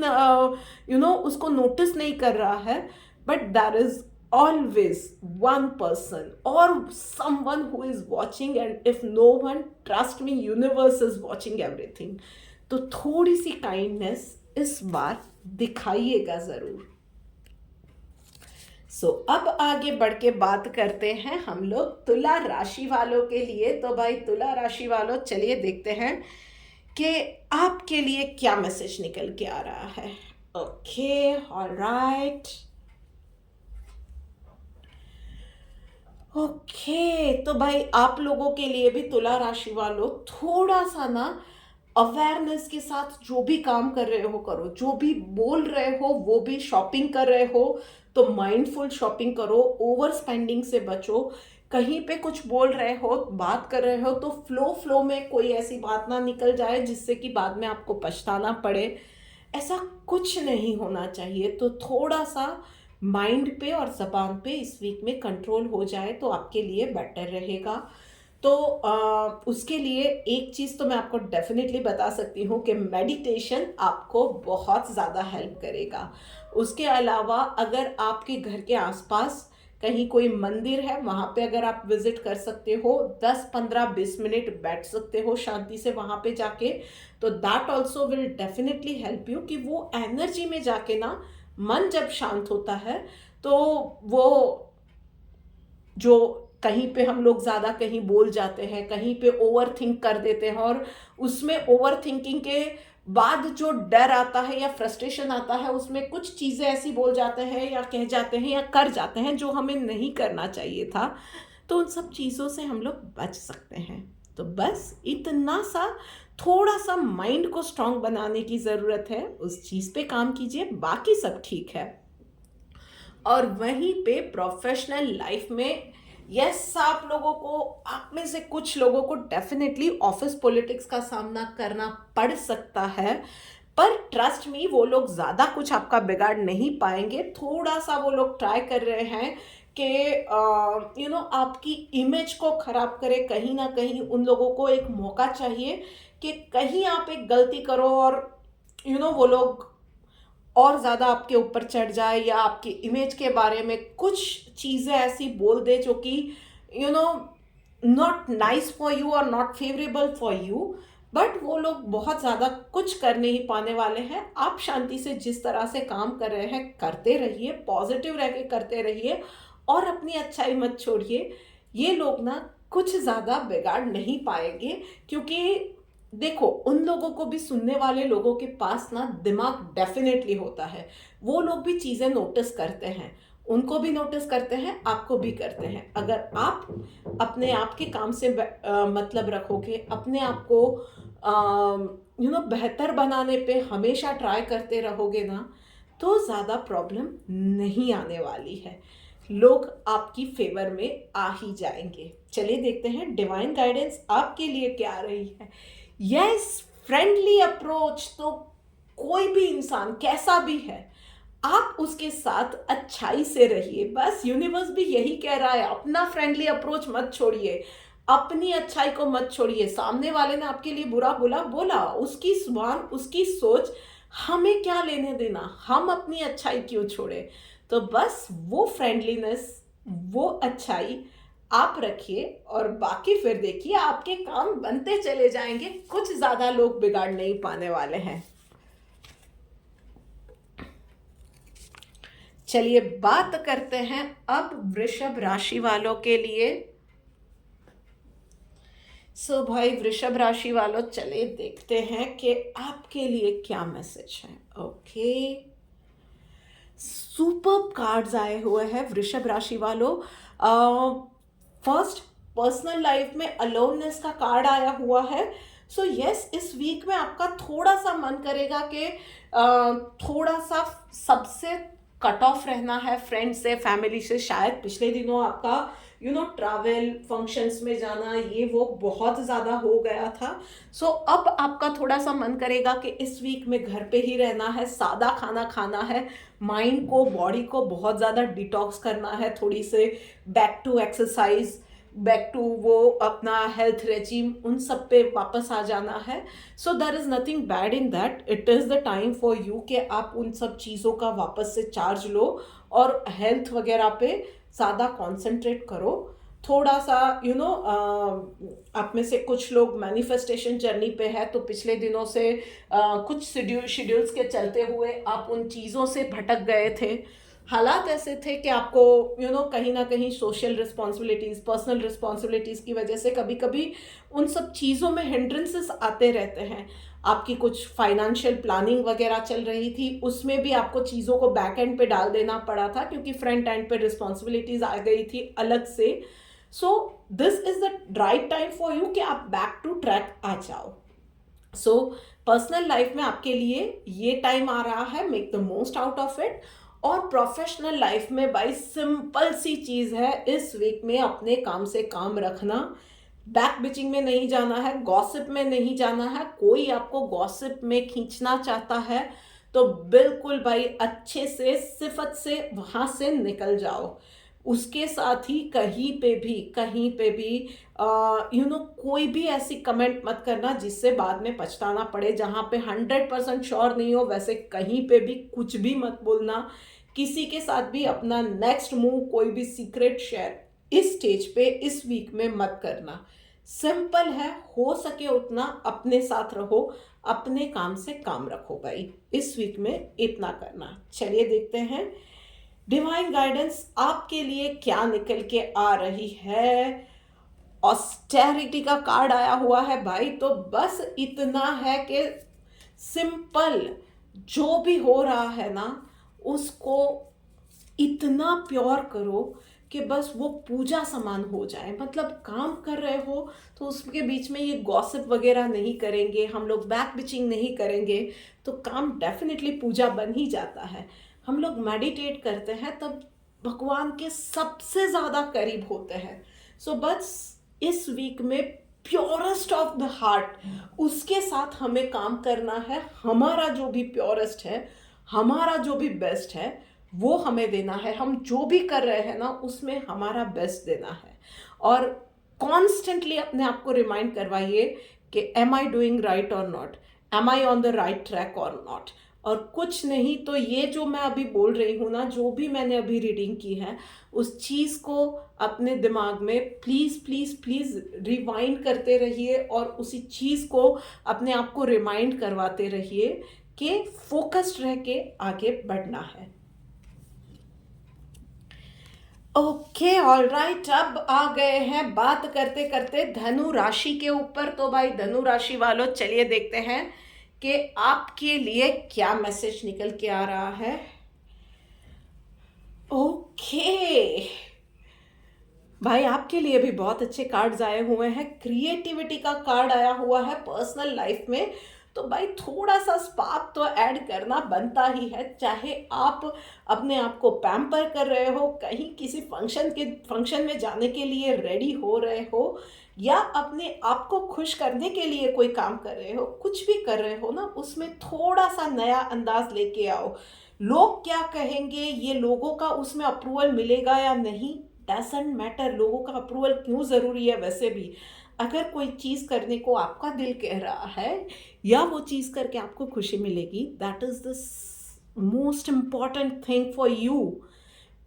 Speaker 1: उसको नोटिस नहीं कर रहा है, but there is always one person or someone who is watching, and if no one, trust me, universe is watching everything. तो थोड़ी सी काइंडनेस इस बार दिखाइएगा ज़रूर। अब आगे बढ़ के बात करते हैं हम लोग तुला राशि वालों के लिए। तो भाई तुला राशि वालों, चलिए देखते हैं कि आपके लिए क्या मैसेज निकल के आ रहा है। Okay, alright, okay. तो भाई आप लोगों के लिए भी तुला राशि वालों, थोड़ा सा ना अवेयरनेस के साथ जो भी काम कर रहे हो करो, जो भी बोल रहे हो वो भी, शॉपिंग कर रहे हो तो माइंडफुल शॉपिंग करो, ओवर स्पेंडिंग से बचो। कहीं पे कुछ बोल रहे हो, बात कर रहे हो तो फ्लो में कोई ऐसी बात ना निकल जाए जिससे कि बाद में आपको पछताना पड़े। ऐसा कुछ नहीं होना चाहिए। तो थोड़ा सा माइंड पे और जबान पे इस वीक में कंट्रोल हो जाए तो आपके लिए बेटर रहेगा। तो उसके लिए एक चीज़ तो मैं आपको डेफिनेटली बता सकती हूँ कि मेडिटेशन आपको बहुत ज़्यादा हेल्प करेगा। उसके अलावा अगर आपके घर के आसपास कहीं कोई मंदिर है, वहाँ पे अगर आप विजिट कर सकते हो, 10 15 20 मिनट बैठ सकते हो शांति से वहाँ पे जाके, तो that also will definitely help you कि वो एनर्जी में जाके ना, मन जब शांत होता है तो वो जो कहीं पे हम लोग ज़्यादा कहीं बोल जाते हैं, कहीं पे ओवर थिंक कर देते हैं, और उसमें ओवर थिंकिंग के बाद जो डर आता है या फ्रस्ट्रेशन आता है, उसमें कुछ चीज़ें ऐसी बोल जाते हैं या कह जाते हैं या कर जाते हैं जो हमें नहीं करना चाहिए था। तो उन सब चीज़ों से हम लोग बच सकते हैं। तो बस इतना सा, थोड़ा सा माइंड को स्ट्रांग बनाने की ज़रूरत है, उस चीज़ पे काम कीजिए, बाकी सब ठीक है। और वहीं पे प्रोफेशनल लाइफ में, यस, आप लोगों को, आप में से कुछ लोगों को डेफिनेटली ऑफिस पॉलिटिक्स का सामना करना पड़ सकता है, पर ट्रस्ट मी, वो लोग ज़्यादा कुछ आपका बिगाड़ नहीं पाएंगे। थोड़ा सा वो लोग ट्राई कर रहे हैं कि आपकी इमेज को ख़राब करे। कहीं ना कहीं उन लोगों को एक मौका चाहिए कि कहीं आप एक गलती करो और वो लोग और ज़्यादा आपके ऊपर चढ़ जाए, या आपकी इमेज के बारे में कुछ चीज़ें ऐसी बोल दे जो कि नॉट नाइस फॉर यू और not favourable for you. But वो लोग बहुत ज़्यादा कुछ कर नहीं पाने वाले हैं। आप शांति से जिस तरह से काम कर रहे हैं करते रहिए, पॉजिटिव रह के करते रहिए और अपनी अच्छाई मत छोड़िए। ये लोग ना कुछ ज़्यादा बिगाड़ नहीं पाएंगे, क्योंकि देखो, उन लोगों को भी, सुनने वाले लोगों के पास ना दिमाग डेफिनेटली होता है। वो लोग भी चीज़ें नोटिस करते हैं, उनको भी नोटिस करते हैं, आपको भी करते हैं। अगर आप अपने आप के काम से मतलब रखोगे, अपने आप को बेहतर बनाने पे हमेशा ट्राई करते रहोगे ना, तो ज़्यादा प्रॉब्लम नहीं आने वाली है। लोग आपकी फेवर में आ ही जाएंगे। चलिए देखते हैं डिवाइन गाइडेंस आपके लिए क्या आ रही है। यस, फ्रेंडली अप्रोच तो कोई भी इंसान कैसा भी है, आप उसके साथ अच्छाई से रहिए। बस यूनिवर्स भी यही कह रहा है, अपना फ्रेंडली अप्रोच मत छोड़िए, अपनी अच्छाई को मत छोड़िए। सामने वाले ने आपके लिए बुरा बोला बोला, उसकी जुबान, उसकी सोच, हमें क्या लेने देना, हम अपनी अच्छाई क्यों छोड़े। तो बस वो फ्रेंडलीनेस, वो अच्छाई आप रखिए और बाकी फिर देखिए आपके काम बनते चले जाएंगे, कुछ ज्यादा लोग बिगाड़ नहीं पाने वाले हैं। चलिए बात करते हैं अब वृषभ राशि वालों के लिए। भाई वृषभ राशि वालों, चलिए देखते हैं कि आपके लिए क्या मैसेज है। ओके, सुपर कार्ड्स आए हुए हैं वृषभ राशि वालों। फर्स्ट, पर्सनल लाइफ में अलोननेस का कार्ड आया हुआ है। सो यस, इस वीक में आपका थोड़ा सा मन करेगा कि थोड़ा सा सबसे कट ऑफ रहना है, फ्रेंड से, फैमिली से। शायद पिछले दिनों आपका ट्रैवल, फंक्शंस में जाना, ये वो बहुत ज़्यादा हो गया था। अब आपका थोड़ा सा मन करेगा कि इस वीक में घर पे ही रहना है, सादा खाना खाना है, माइंड को, बॉडी को बहुत ज़्यादा डिटॉक्स करना है, थोड़ी से back to exercise, back to वो अपना हेल्थ रेजिम, उन सब पे वापस आ जाना है। There is nothing bad in that. It is the time for you कि आप उन सब चीज़ों का वापस से चार्ज लो और हेल्थ वगैरह पे ज़्यादा कॉन्सेंट्रेट करो। थोड़ा सा आप में से कुछ लोग मैनिफेस्टेशन जर्नी पे है, तो पिछले दिनों से कुछ शेड्यूल्स के चलते हुए आप उन चीज़ों से भटक गए थे। हालात ऐसे थे कि आपको कहीं ना कहीं सोशल रिस्पॉन्सिबिलिटीज़, पर्सनल रिस्पॉन्सिबिलिटीज़ की वजह से कभी कभी उन सब चीज़ों में हिंड्रेंसेस आते रहते हैं। आपकी कुछ फाइनेंशियल प्लानिंग वगैरह चल रही थी, उसमें भी आपको चीज़ों को बैक एंड पे डाल देना पड़ा था क्योंकि फ्रंट एंड पे रिस्पॉन्सिबिलिटीज़ आ गई थी अलग से। This is the right time for you कि आप बैक टू ट्रैक आ जाओ। पर्सनल लाइफ में आपके लिए ये टाइम आ रहा है, make the most out of it. और प्रोफेशनल लाइफ में भाई सिंपल सी चीज़ है, इस वीक में अपने काम से काम रखना, बैक बिचिंग में नहीं जाना है, गॉसिप में नहीं जाना है। कोई आपको गॉसिप में खींचना चाहता है तो बिल्कुल भाई अच्छे से, सिफत से वहाँ से निकल जाओ। उसके साथ ही कहीं पे भी कोई भी ऐसी कमेंट मत करना जिससे बाद में पछताना पड़े। जहाँ पे 100% श्योर नहीं हो, वैसे कहीं पे भी कुछ भी मत बोलना। किसी के साथ भी अपना नेक्स्ट मूव, कोई भी सीक्रेट शेयर इस स्टेज पे इस वीक में मत करना। सिंपल है, हो सके उतना अपने साथ रहो, अपने काम से काम रखो भाई, इस वीक में इतना करना। चलिए देखते हैं डिवाइन गाइडेंस आपके लिए क्या निकल के आ रही है। ऑस्टेरिटी का कार्ड आया हुआ है भाई, तो बस इतना है कि सिंपल, जो भी हो रहा है ना उसको इतना प्योर करो कि बस वो पूजा समान हो जाए। मतलब काम कर रहे हो तो उसके बीच में ये गॉसिप वगैरह नहीं करेंगे, हम लोग बैक बिचिंग नहीं करेंगे, तो काम डेफिनेटली पूजा बन ही जाता है। हम लोग मेडिटेट करते हैं तब भगवान के सबसे ज़्यादा करीब होते हैं। बस इस वीक में प्योरेस्ट ऑफ द हार्ट, उसके साथ हमें काम करना है। हमारा जो भी प्योरेस्ट है, हमारा जो भी बेस्ट है, वो हमें देना है। हम जो भी कर रहे हैं ना उसमें हमारा बेस्ट देना है। और कॉन्स्टेंटली अपने आप को रिमाइंड करवाइए कि एम आई डूइंग राइट और not, am I on the right track और नॉट। और कुछ नहीं तो ये जो मैं अभी बोल रही हूँ ना, जो भी मैंने अभी रीडिंग की है, उस चीज़ को अपने दिमाग में प्लीज़ प्लीज़ प्लीज़ रिवाइंड करते रहिए और उसी चीज़ को अपने आप को रिमाइंड करवाते रहिए कि फोकस्ड रह के आगे बढ़ना है। ओके, ऑल राइट, अब आ गए हैं बात करते करते धनु राशि के ऊपर। तो भाई धनु राशि वालों, चलिए देखते हैं कि आपके लिए क्या मैसेज निकल के आ रहा है। ओके भाई, आपके लिए भी बहुत अच्छे कार्ड्स आए हुए हैं। क्रिएटिविटी का कार्ड आया हुआ है पर्सनल लाइफ में। तो भाई थोड़ा सा स्पार्क तो ऐड करना बनता ही है। चाहे आप अपने आप को पैम्पर कर रहे हो, कहीं किसी फंक्शन में जाने के लिए रेडी हो रहे हो, या अपने आप को खुश करने के लिए कोई काम कर रहे हो, कुछ भी कर रहे हो ना, उसमें थोड़ा सा नया अंदाज लेके आओ। लोग क्या कहेंगे, ये लोगों का उसमें अप्रूवल मिलेगा या नहीं, डजंट मैटर। लोगों का अप्रूवल क्यों ज़रूरी है वैसे भी? अगर कोई चीज़ करने को आपका दिल कह रहा है या वो चीज़ करके आपको खुशी मिलेगी, that is the most important thing for you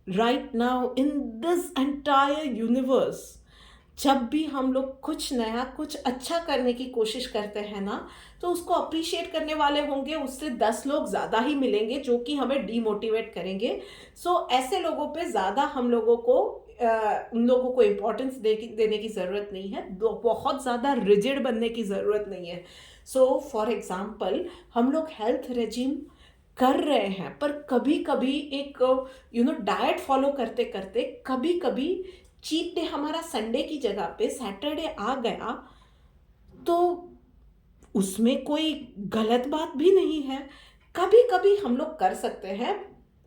Speaker 1: right now in this entire universe. जब भी हम लोग कुछ नया, कुछ अच्छा करने की कोशिश करते हैं ना, तो उसको अप्रिशिएट करने वाले होंगे, उससे 10 लोग ज़्यादा ही मिलेंगे जो कि हमें डीमोटिवेट करेंगे। सो ऐसे लोगों पे ज़्यादा हम लोगों को उन लोगों को इम्पोर्टेंस देने की ज़रूरत नहीं है, बहुत ज़्यादा रिजिड बनने की ज़रूरत नहीं है। सो फॉर एग्ज़ाम्पल, हम लोग हेल्थ रेजिम कर रहे हैं, पर कभी कभी एक डाइट फॉलो करते करते कभी कभी चीट डे हमारा संडे की जगह पे सैटरडे आ गया, तो उसमें कोई गलत बात भी नहीं है। कभी कभी हम लोग कर सकते हैं,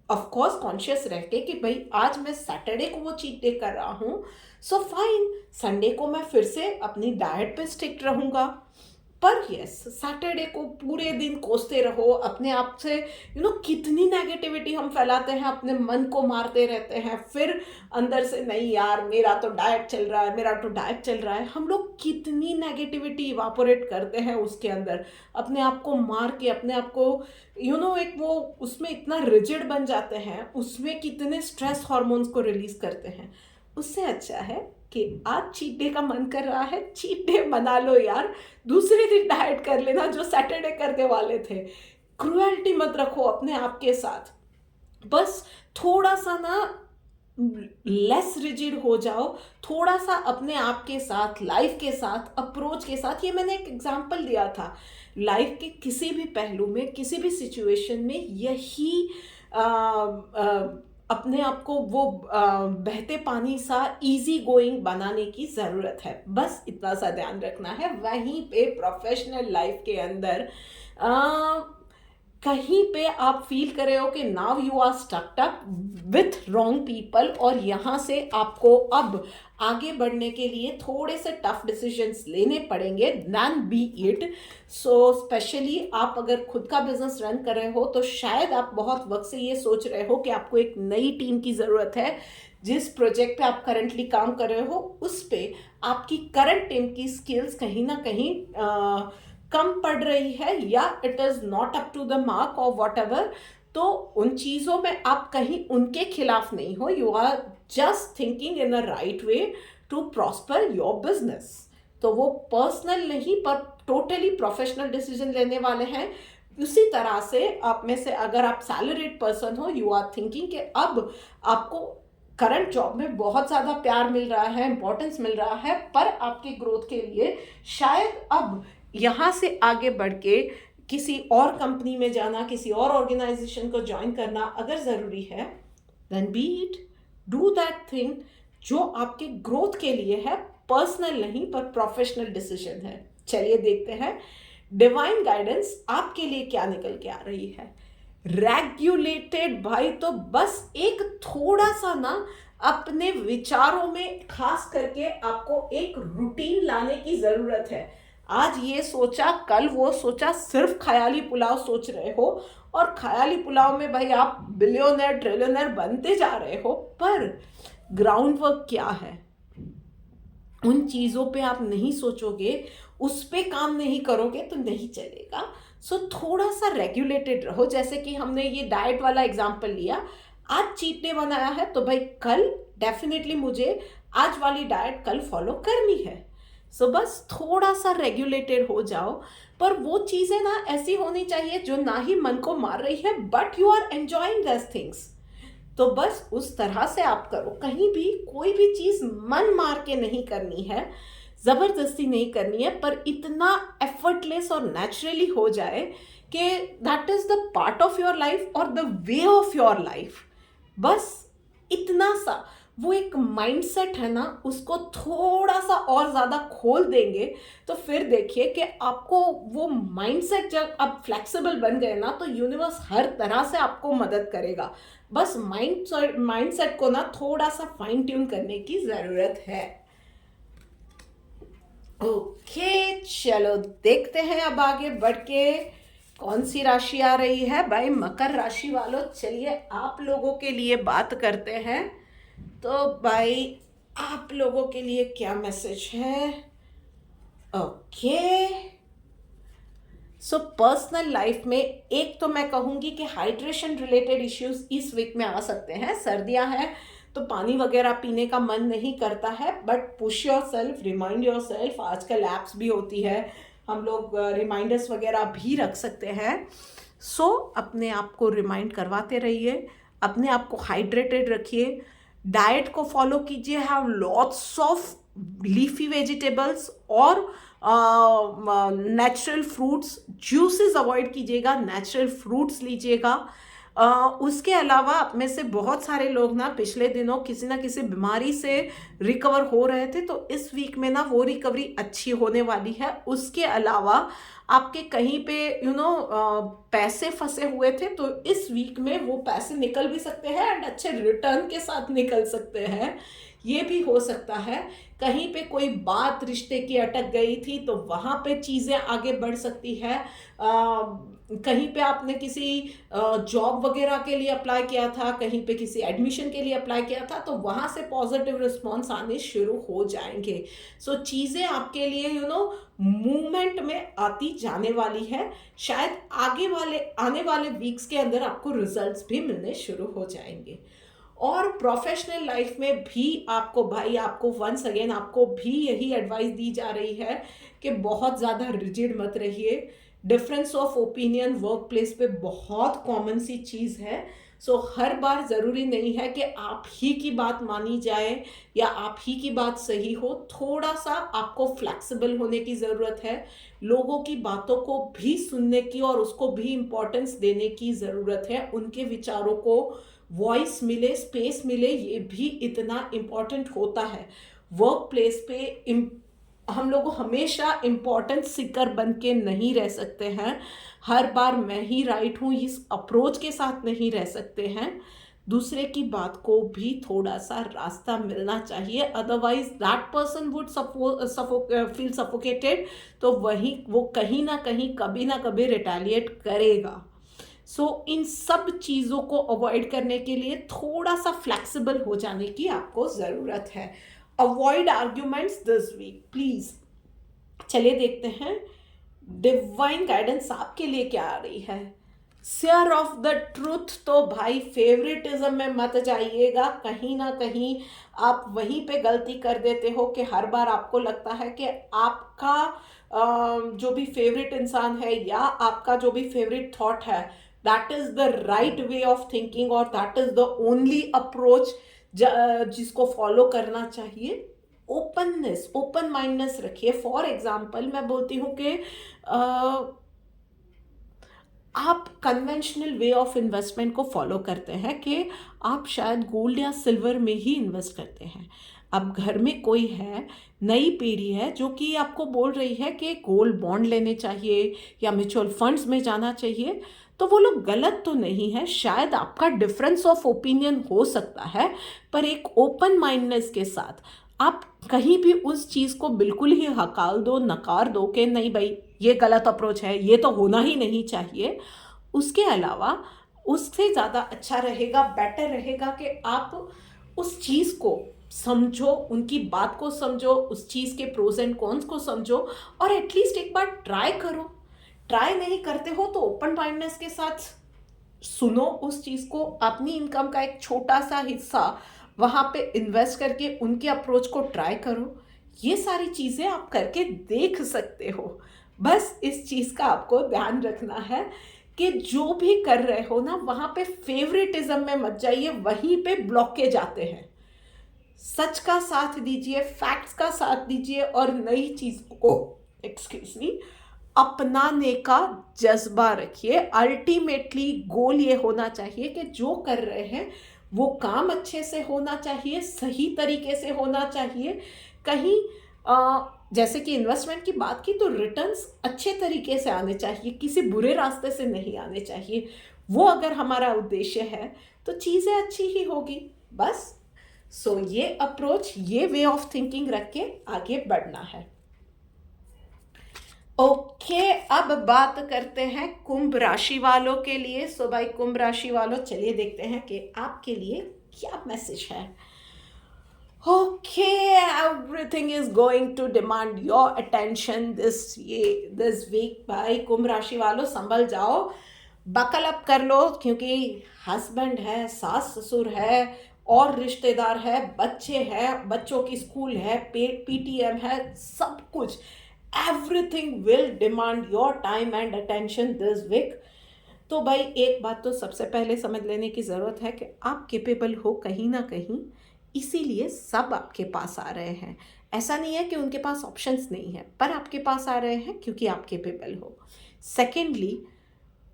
Speaker 1: ऑफ कोर्स कॉन्शियस रह के, कि भाई आज मैं सैटरडे को वो चीट डे कर रहा हूँ, सो फाइन, संडे को मैं फिर से अपनी डाइट पे स्टिक रहूँगा। पर यस, सैटरडे को पूरे दिन कोसते रहो अपने आप से, कितनी नेगेटिविटी हम फैलाते हैं, अपने मन को मारते रहते हैं, फिर अंदर से नहीं यार मेरा तो डाइट चल रहा है, मेरा तो डाइट चल रहा है। हम लोग कितनी नेगेटिविटी इवापोरेट करते हैं उसके अंदर, अपने आप को मार के, अपने आप को एक वो उसमें इतना रिजिड बन जाते हैं, उसमें कितने स्ट्रेस हार्मोन्स को रिलीज करते हैं। उससे अच्छा है कि आज चीट डे का मन कर रहा है, चीट डे बना लो यार, दूसरे दिन डाइट कर लेना जो सैटरडे करने वाले थे। क्रुएल्टी मत रखो अपने आप के साथ, बस थोड़ा सा ना लेस रिजिड हो जाओ, थोड़ा सा अपने आप के साथ, लाइफ के साथ, अप्रोच के साथ। ये मैंने एक एग्जांपल दिया था, लाइफ के किसी भी पहलू में, किसी भी सिचुएशन में यही आ, आ, अपने आप को वो बहते पानी सा इजी गोइंग बनाने की ज़रूरत है। बस इतना सा ध्यान रखना है। वहीं पे प्रोफेशनल लाइफ के अंदर कहीं पे आप फील कर रहे हो कि now you are stucked up with wrong people, और यहाँ से आपको अब आगे बढ़ने के लिए थोड़े से टफ डिसीजंस लेने पड़ेंगे, then be it. So specially आप अगर खुद का बिजनेस रन कर रहे हो, तो शायद आप बहुत वक्त से ये सोच रहे हो कि आपको एक नई टीम की ज़रूरत है। जिस प्रोजेक्ट पे आप करंटली काम कर रहे हो, उस पे आपकी करंट टीम की स्किल्स कहीं ना कहीं कम पड़ रही है, या it is not up to the mark और वॉट एवर। तो उन चीज़ों में आप कहीं उनके खिलाफ नहीं हो, you are just thinking in a right way to prosper your business. तो वो पर्सनल नहीं पर टोटली प्रोफेशनल डिसीजन लेने वाले हैं। उसी तरह से आप में से अगर आप सैलरीड पर्सन हो, यू आर थिंकिंग कि अब आपको करंट जॉब में बहुत ज़्यादा प्यार मिल रहा है, इंपॉर्टेंस मिल रहा है, पर आपके ग्रोथ के लिए शायद अब यहाँ से आगे बढ़ के किसी और कंपनी में जाना, किसी और ऑर्गेनाइजेशन को ज्वाइन करना अगर ज़रूरी है, then be it, do that thing जो आपके ग्रोथ के लिए है, पर्सनल नहीं पर प्रोफेशनल डिसीजन है। चलिए देखते हैं डिवाइन गाइडेंस आपके लिए क्या निकल के आ रही है। रेगुलेटेड भाई, तो बस एक थोड़ा सा ना अपने विचारों में खास करके आपको एक रूटीन लाने की ज़रूरत है। आज ये सोचा, कल वो सोचा, सिर्फ ख्याली पुलाव सोच रहे हो, और ख्याली पुलाव में भाई आप बिलियनर ट्रिलियनर बनते जा रहे हो, पर ग्राउंड वर्क क्या है? उन चीज़ों पे आप नहीं सोचोगे, उस पे काम नहीं करोगे तो नहीं चलेगा। सो थोड़ा सा रेगुलेटेड रहो। जैसे कि हमने ये डाइट वाला एग्जांपल लिया, आज चीट डे बनाया है तो भाई कल डेफिनेटली मुझे आज वाली डाइट कल फॉलो करनी है। सो बस थोड़ा सा रेगुलेटेड हो जाओ, पर वो चीज़ें ना ऐसी होनी चाहिए जो ना ही मन को मार रही है, बट यू आर एंजॉइंग दस थिंग्स। तो बस उस तरह से आप करो। कहीं भी कोई भी चीज़ मन मार के नहीं करनी है, ज़बरदस्ती नहीं करनी है, पर इतना एफर्टलेस और नेचुरली हो जाए कि that is the part of your life और the way of your life. बस इतना सा, वो एक माइंडसेट है ना, उसको थोड़ा सा और ज़्यादा खोल देंगे, तो फिर देखिए कि आपको वो माइंडसेट, जब आप फ्लेक्सिबल बन गए ना, तो यूनिवर्स हर तरह से आपको मदद करेगा। बस माइंडसेट को ना थोड़ा सा फाइन ट्यून करने की ज़रूरत है। ओके, चलो देखते हैं अब आगे बढ़ के कौन सी राशि आ रही है। भाई मकर राशि वालों, चलिए आप लोगों के लिए बात करते हैं। तो भाई आप लोगों के लिए क्या मैसेज है? ओके, सो पर्सनल लाइफ में एक तो मैं कहूँगी कि हाइड्रेशन रिलेटेड इश्यूज इस वीक में आ सकते हैं। सर्दियाँ हैं तो पानी वगैरह पीने का मन नहीं करता है, but push your self, remind your self. आजकल ऐप्स भी होती है, हम लोग रिमाइंडर्स वगैरह भी रख सकते हैं। सो अपने आप को रिमाइंड करवाते रहिए, अपने आप को हाइड्रेटेड रखिए, डाइट को फॉलो कीजिए, have lots of leafy vegetables और नेचुरल फ्रूट्स, जूसेस अवॉइड कीजिएगा, नेचुरल फ्रूट्स लीजिएगा। उसके अलावा आप में से बहुत सारे लोग ना पिछले दिनों किसी ना किसी बीमारी से रिकवर हो रहे थे, तो इस वीक में ना वो रिकवरी अच्छी होने वाली है। उसके अलावा आपके कहीं पे पैसे फंसे हुए थे, तो इस वीक में वो पैसे निकल भी सकते हैं एंड अच्छे रिटर्न के साथ निकल सकते हैं। ये भी हो सकता है कहीं पे कोई बात रिश्ते की अटक गई थी, तो वहाँ पे चीज़ें आगे बढ़ सकती है। कहीं पे आपने किसी जॉब वगैरह के लिए अप्लाई किया था, कहीं पे किसी एडमिशन के लिए अप्लाई किया था, तो वहाँ से पॉजिटिव रिस्पॉन्स आने शुरू हो जाएंगे। सो चीज़ें आपके लिए मूवमेंट में आती जाने वाली है। शायद आने वाले वीक्स के अंदर आपको रिजल्ट्स भी मिलने शुरू हो जाएंगे। और प्रोफेशनल लाइफ में भी आपको वंस अगेन आपको भी यही एडवाइस दी जा रही है कि बहुत ज़्यादा रिजिड मत रहिए। Difference of opinion work place पे बहुत कॉमन सी चीज़ है। सो हर बार ज़रूरी नहीं है कि आप ही की बात मानी जाए या आप ही की बात सही हो। थोड़ा सा आपको फ्लेक्सिबल होने की ज़रूरत है, लोगों की बातों को भी सुनने की और उसको भी इम्पोर्टेंस देने की ज़रूरत है। उनके विचारों को वॉइस मिले, स्पेस मिले, ये भी इतना इम्पॉर्टेंट होता है। वर्क प्लेस पे हम लोग हमेशा इम्पोर्टेंट सीकर बन के नहीं रह सकते हैं। हर बार मैं ही राइट हूँ इस अप्रोच के साथ नहीं रह सकते हैं। दूसरे की बात को भी थोड़ा सा रास्ता मिलना चाहिए, otherwise that person would feel suffocated, तो वही वो कहीं ना कहीं कभी ना कभी रिटेलिएट करेगा। सो इन सब चीज़ों को अवॉइड करने के लिए थोड़ा सा फ्लेक्सिबल हो जाने की आपको ज़रूरत है। Avoid arguments this week please. चलिए देखते हैं डिवाइन गाइडेंस आपके लिए क्या आ रही है। शेयर ऑफ द ट्रूथ, तो भाई फेवरेटिज्म में मत जाइएगा। कहीं ना कहीं आप वहीं पे गलती कर देते हो कि हर बार आपको लगता है कि आपका जो भी फेवरेट इंसान है या आपका जो भी फेवरेट थॉट है, that is the right way of thinking और that is the only approach जिसको फॉलो करना चाहिए। ओपननेस, ओपन माइंडनेस रखिए। फॉर एग्जाम्पल मैं बोलती हूँ कि आप कन्वेंशनल वे ऑफ इन्वेस्टमेंट को फॉलो करते हैं कि आप शायद गोल्ड या सिल्वर में ही इन्वेस्ट करते हैं। अब घर में कोई है, नई पीढ़ी है जो कि आपको बोल रही है कि गोल्ड बॉन्ड लेने चाहिए या म्यूचुअल फंड्स में जाना चाहिए, तो वो लोग गलत तो नहीं है। शायद आपका डिफरेंस ऑफ ओपिनियन हो सकता है, पर एक ओपन माइंडनेस के साथ आप कहीं भी उस चीज़ को बिल्कुल ही हकाल दो, नकार दो कि नहीं भाई ये गलत अप्रोच है, ये तो होना ही नहीं चाहिए। उसके अलावा उससे ज़्यादा अच्छा रहेगा, बेटर रहेगा कि आप उस चीज़ को समझो, उनकी बात को समझो, उस चीज़ के प्रोज एंड कॉन्स को समझो और एटलीस्ट एक बार ट्राई करो। ट्राई नहीं करते हो तो ओपन माइंडनेस के साथ सुनो उस चीज़ को, अपनी इनकम का एक छोटा सा हिस्सा वहाँ पे इन्वेस्ट करके उनके अप्रोच को ट्राई करो। ये सारी चीज़ें आप करके देख सकते हो। बस इस चीज़ का आपको ध्यान रखना है कि जो भी कर रहे हो ना, वहाँ पे फेवरेटिज्म में मत जाइए, वहीं पे ब्लॉकेज आते हैं। सच का साथ दीजिए, फैक्ट्स का साथ दीजिए और नई चीज़ को एक्सक्यूज मी अपनाने का जज्बा रखिए। अल्टीमेटली गोल ये होना चाहिए कि जो कर रहे हैं वो काम अच्छे से होना चाहिए, सही तरीके से होना चाहिए। कहीं जैसे कि इन्वेस्टमेंट की बात की तो रिटर्न्स अच्छे तरीके से आने चाहिए, किसी बुरे रास्ते से नहीं आने चाहिए। वो अगर हमारा उद्देश्य है तो चीज़ें अच्छी ही होगी बस। सो ये अप्रोच, ये वे ऑफ थिंकिंग रख के आगे बढ़ना है। ओके, अब बात करते हैं कुंभ राशि वालों के लिए। सो भाई कुंभ राशि वालों, चलिए देखते हैं कि आपके लिए क्या मैसेज है। Okay, everything is going to demand your attention this week भाई कुंभ राशि वालों, संभल जाओ, बकल अप कर लो, क्योंकि हस्बैंड है, सास ससुर है और रिश्तेदार है, बच्चे हैं, बच्चों की स्कूल है, पीटीएम है, सब कुछ, everything will demand your time and attention this week. तो भाई एक बात तो सबसे पहले समझ लेने की ज़रूरत है कि आप केपेबल हो कहीं ना कहीं, इसीलिए सब आपके पास आ रहे हैं। ऐसा नहीं है कि उनके पास ऑप्शंस नहीं है, पर आपके पास आ रहे हैं क्योंकि आप केपेबल हो। सेकेंडली,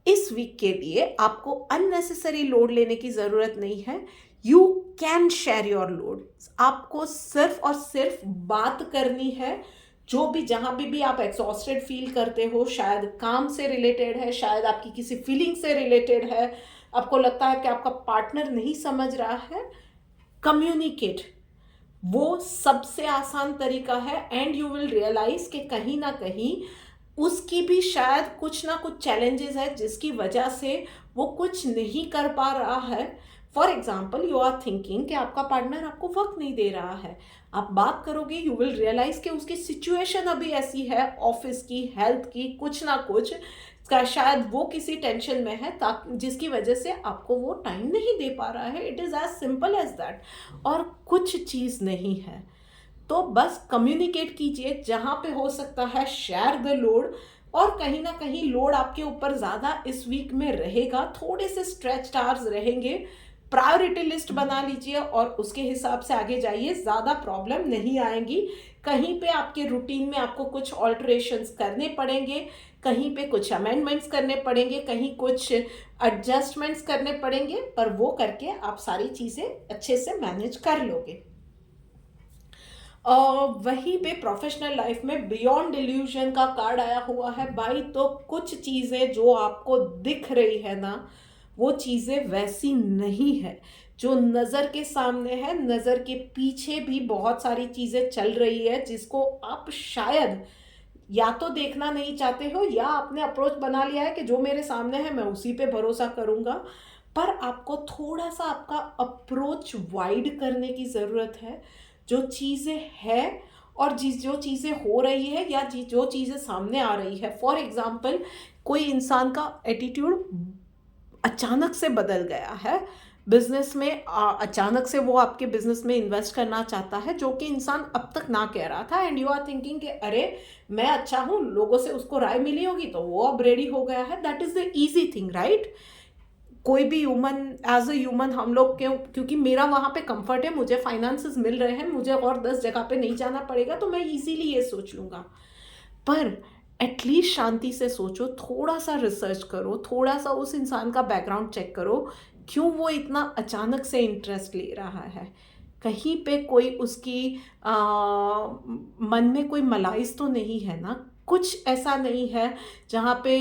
Speaker 1: इस वीक के लिए आपको अननेसेसरी लोड लेने की ज़रूरत नहीं है। You can share your load. आपको सिर्फ और सिर्फ बात करनी है। जो भी जहाँ भी आप एग्जॉस्टेड फील करते हो, शायद काम से रिलेटेड है, शायद आपकी किसी फीलिंग से रिलेटेड है, आपको लगता है कि आपका पार्टनर नहीं समझ रहा है, कम्युनिकेट। वो सबसे आसान तरीका है एंड यू विल रियलाइज कि कहीं ना कहीं उसकी भी शायद कुछ ना कुछ चैलेंजेस है जिसकी वजह से वो कुछ नहीं कर पा रहा है। For example, you are thinking कि आपका पार्टनर आपको वक्त नहीं दे रहा है। आप बात करोगे, यू विल रियलाइज कि उसकी सिचुएशन अभी ऐसी है, ऑफिस की, हेल्थ की, कुछ ना कुछ का, शायद वो किसी टेंशन में है ताकि जिसकी वजह से आपको वो टाइम नहीं दे पा रहा है। It is as simple as that, और कुछ चीज़ नहीं है। तो बस कम्युनिकेट कीजिए, जहाँ पे हो सकता है शेयर द लोड। और कहीं ना कहीं लोड आपके ऊपर ज़्यादा इस वीक में रहेगा, थोड़े से स्ट्रेच आवर्स रहेंगे, प्रायोरिटी लिस्ट बना लीजिए और उसके हिसाब से आगे जाइए, ज़्यादा प्रॉब्लम नहीं आएंगी। कहीं पे आपके रूटीन में आपको कुछ ऑल्टरेशंस करने पड़ेंगे, कहीं पे कुछ अमेंडमेंट्स करने पड़ेंगे, कहीं कुछ एडजस्टमेंट्स करने पड़ेंगे, पर वो करके आप सारी चीज़ें अच्छे से मैनेज कर लोगे। वहीं पे प्रोफेशनल लाइफ में बियॉन्ड डिल्यूजन का कार्ड आया हुआ है भाई। तो कुछ चीज़ें जो आपको दिख रही है ना, वो चीज़ें वैसी नहीं है जो नज़र के सामने है। नज़र के पीछे भी बहुत सारी चीज़ें चल रही है जिसको आप शायद या तो देखना नहीं चाहते हो, या आपने अप्रोच बना लिया है कि जो मेरे सामने है मैं उसी पे भरोसा करूँगा। पर आपको थोड़ा सा आपका अप्रोच वाइड करने की ज़रूरत है। जो चीज़ें है और जो चीज़ें हो रही है या जो चीज़ें सामने आ रही है, फॉर एग्ज़ाम्पल कोई इंसान का एटीट्यूड अचानक से बदल गया है बिजनेस में, अचानक से वो आपके बिजनेस में इन्वेस्ट करना चाहता है, जो कि इंसान अब तक ना कह रहा था, एंड यू आर थिंकिंग कि अरे मैं अच्छा हूँ, लोगों से उसको राय मिली होगी तो वो अब रेडी हो गया है। That is the easy thing, right. कोई भी ह्यूमन, एज अ ह्यूमन हम लोग क्योंकि मेरा वहाँ पे कंफर्ट है, मुझे फाइनेंसेस मिल रहे हैं, मुझे और 10 जगह पे नहीं जाना पड़ेगा, तो मैं इजीली ये सोच लूँगा। पर एटलीस्ट शांति से सोचो, थोड़ा सा रिसर्च करो, थोड़ा सा उस इंसान का बैकग्राउंड चेक करो, क्यों वो इतना अचानक से इंटरेस्ट ले रहा है। कहीं पे कोई उसकी मन में कोई मलाइस तो नहीं है ना, कुछ ऐसा नहीं है जहाँ पे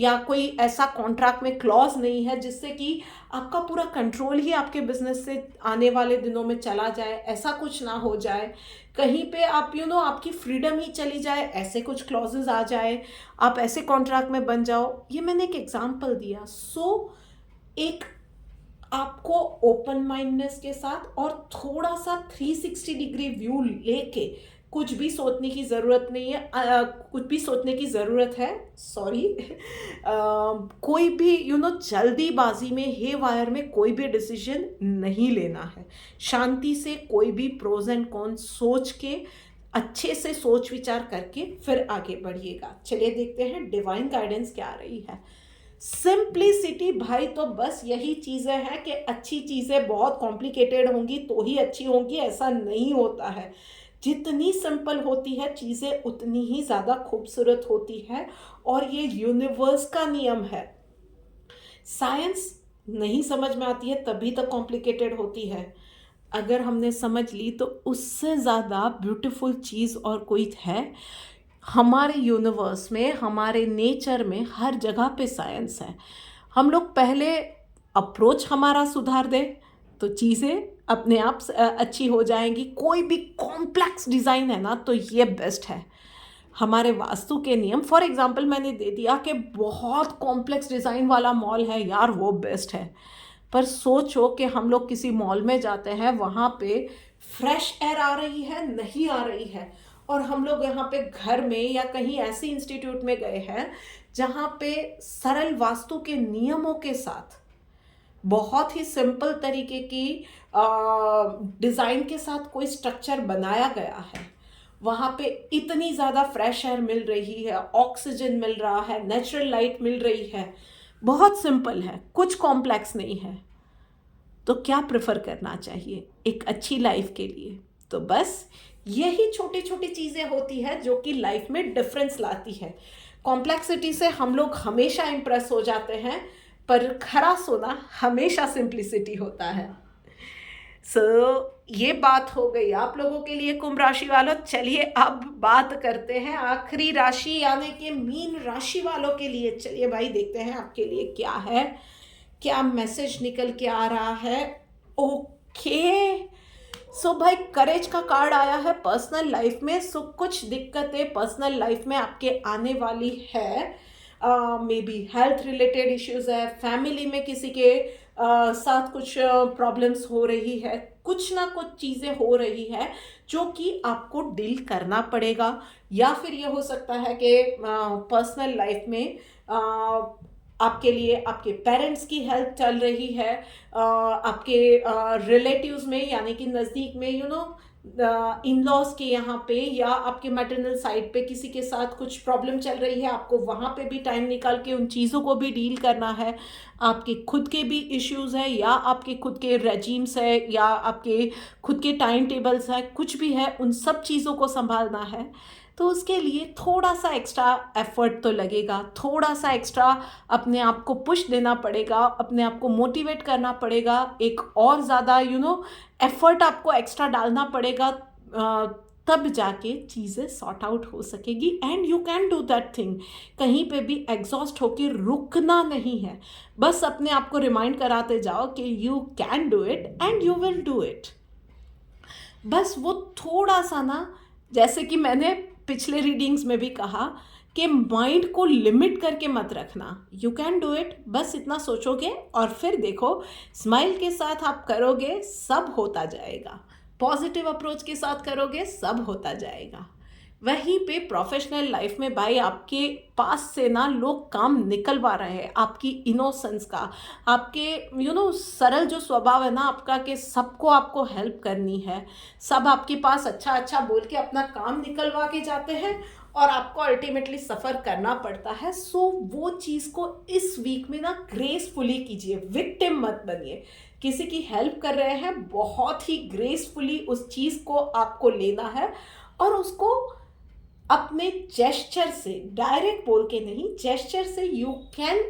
Speaker 1: या कोई ऐसा कॉन्ट्रैक्ट में क्लॉज नहीं है जिससे कि आपका पूरा कंट्रोल ही आपके बिजनेस से आने वाले दिनों में चला जाए, ऐसा कुछ ना हो जाए। कहीं पे आप आपकी फ्रीडम ही चली जाए, ऐसे कुछ क्लॉजेज आ जाए, आप ऐसे कॉन्ट्रैक्ट में बन जाओ। ये मैंने एक एग्जांपल दिया। एक आपको ओपन माइंडनेस के साथ और थोड़ा सा 360 डिग्री व्यू लेके कुछ भी सोचने की ज़रूरत नहीं है, कुछ भी सोचने की ज़रूरत है, सॉरी। कोई भी जल्दीबाजी में, हे वायर में कोई भी डिसीजन नहीं लेना है। शांति से कोई भी प्रोज एंड कॉन सोच के, अच्छे से सोच विचार करके फिर आगे बढ़िएगा। चलिए देखते हैं डिवाइन गाइडेंस क्या आ रही है। सिंप्लिसिटी भाई, तो बस यही चीज़ें हैं कि अच्छी चीज़ें बहुत कॉम्प्लिकेटेड होंगी तो ही अच्छी होंगी, ऐसा नहीं होता है। जितनी सिंपल होती है चीज़ें उतनी ही ज़्यादा खूबसूरत होती है, और ये यूनिवर्स का नियम है। साइंस नहीं समझ में आती है तभी तक कॉम्प्लिकेटेड होती है, अगर हमने समझ ली तो उससे ज़्यादा ब्यूटीफुल चीज़ और कोई है। हमारे यूनिवर्स में, हमारे नेचर में हर जगह पे साइंस है। हम लोग पहले अप्रोच हमारा सुधार दें तो चीज़ें अपने आप अच्छी हो जाएंगी। कोई भी कॉम्प्लेक्स डिज़ाइन है ना तो ये बेस्ट है। हमारे वास्तु के नियम, फॉर एग्जांपल मैंने दे दिया कि बहुत कॉम्प्लेक्स डिज़ाइन वाला मॉल है यार, वो बेस्ट है। पर सोचो कि हम लोग किसी मॉल में जाते हैं, वहाँ पे फ्रेश एयर आ रही है, नहीं आ रही है, और हम लोग यहाँ पे घर में या कहीं ऐसे इंस्टीट्यूट में गए हैं जहाँ पे सरल वास्तु के नियमों के साथ बहुत ही सिंपल तरीके की डिज़ाइन के साथ कोई स्ट्रक्चर बनाया गया है। वहाँ पे इतनी ज़्यादा फ्रेश एयर मिल रही है, ऑक्सीजन मिल रहा है, नेचुरल लाइट मिल रही है, बहुत सिंपल है, कुछ कॉम्प्लेक्स नहीं है। तो क्या प्रेफर करना चाहिए एक अच्छी लाइफ के लिए? तो बस यही छोटी छोटी चीज़ें होती है जो कि लाइफ में डिफरेंस लाती है। कॉम्प्लेक्सिटी से हम लोग हमेशा इम्प्रेस हो जाते हैं, पर खरा सोना हमेशा सिंप्लिसिटी होता है। सो ये बात हो गई आप लोगों के लिए, कुंभ राशि वालों। चलिए अब बात करते हैं आखिरी राशि यानी कि मीन राशि वालों के लिए। चलिए भाई देखते हैं आपके लिए क्या है, क्या मैसेज निकल के आ रहा है। ओके, सो भाई करेज का कार्ड आया है पर्सनल लाइफ में। सो कुछ दिक्कतें पर्सनल लाइफ में आपके आने वाली है। May be health related issues है, फैमिली में किसी के साथ कुछ प्रॉब्लम्स हो रही है, कुछ ना कुछ चीज़ें हो रही है जो कि आपको डील करना पड़ेगा। या फिर ये हो सकता है कि पर्सनल लाइफ में आपके लिए आपके पेरेंट्स की हेल्थ चल रही है, आपके रिलेटिव्स में यानी कि नज़दीक में इन लॉज के यहाँ पे, या आपके मैटरनल साइड पे किसी के साथ कुछ प्रॉब्लम चल रही है, आपको वहाँ पे भी टाइम निकाल के उन चीज़ों को भी डील करना है। आपके खुद के भी इश्यूज है, या आपके खुद के रेजीम्स है, या आपके खुद के टाइम टेबल्स है, कुछ भी है, उन सब चीज़ों को संभालना है। तो उसके लिए थोड़ा सा एक्स्ट्रा एफर्ट तो लगेगा, थोड़ा सा एक्स्ट्रा अपने आप को पुश देना पड़ेगा, अपने आप को मोटिवेट करना पड़ेगा, एक और ज़्यादा एफर्ट आपको एक्स्ट्रा डालना पड़ेगा, तब जाके चीज़ें सॉर्ट आउट हो सकेगी। And you can do that thing. कहीं पे भी एग्जॉस्ट होके रुकना नहीं है, बस अपने आप को रिमाइंड कराते जाओ कि you can do it and you will do it. बस वो थोड़ा सा ना, जैसे कि मैंने पिछले रीडिंग्स में भी कहा कि माइंड को लिमिट करके मत रखना। यू कैन डू इट, बस इतना सोचोगे और फिर देखो, स्माइल के साथ आप करोगे सब होता जाएगा। पॉजिटिव अप्रोच के साथ करोगे सब होता जाएगा। वहीं पे प्रोफेशनल लाइफ में भाई आपके पास से ना लोग काम निकलवा रहे हैं, आपकी इनोसेंस का, आपके सरल जो स्वभाव है ना आपका, कि सबको आपको हेल्प करनी है, सब आपके पास अच्छा अच्छा बोल के अपना काम निकलवा के जाते हैं और आपको अल्टीमेटली सफ़र करना पड़ता है। सो वो चीज़ को इस वीक में ना ग्रेसफुली कीजिए, विक्टिम मत बनिए। किसी की हेल्प कर रहे हैं, बहुत ही ग्रेसफुली उस चीज़ को आपको लेना है और उसको अपने जेस्चर से, डायरेक्ट बोल के नहीं, जेस्चर से you can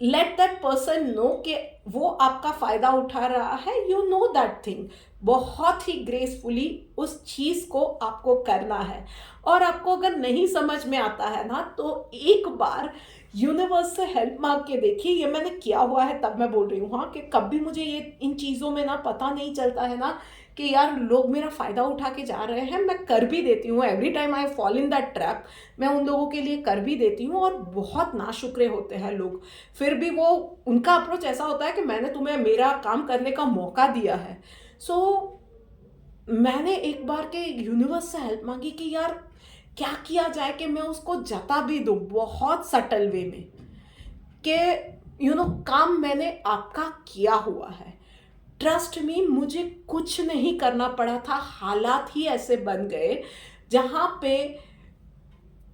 Speaker 1: let that person know कि वो आपका फ़ायदा उठा रहा है। You know that thing. बहुत ही ग्रेसफुली उस चीज़ को आपको करना है। और आपको अगर नहीं समझ में आता है ना तो एक बार यूनिवर्स से हेल्प मांग के देखिए। ये मैंने किया हुआ है, तब मैं बोल रही हूँ हाँ, कि कभी मुझे ये इन चीज़ों में ना पता नहीं चलता है ना कि यार लोग मेरा फ़ायदा उठा के जा रहे हैं, मैं कर भी देती हूँ। Every time I fall in that trap, मैं उन लोगों के लिए कर भी देती हूँ और बहुत नाशुक्रे होते हैं लोग। फिर भी वो उनका अप्रोच ऐसा होता है कि मैंने तुम्हें मेरा काम करने का मौका दिया है। सो मैंने एक बार के यूनिवर्स से हेल्प मांगी कि यार क्या किया जाए कि मैं उसको जता भी दूँ बहुत सटल वे में कि काम मैंने आपका किया हुआ है। ट्रस्ट मी, मुझे कुछ नहीं करना पड़ा था, हालात ही ऐसे बन गए जहाँ पे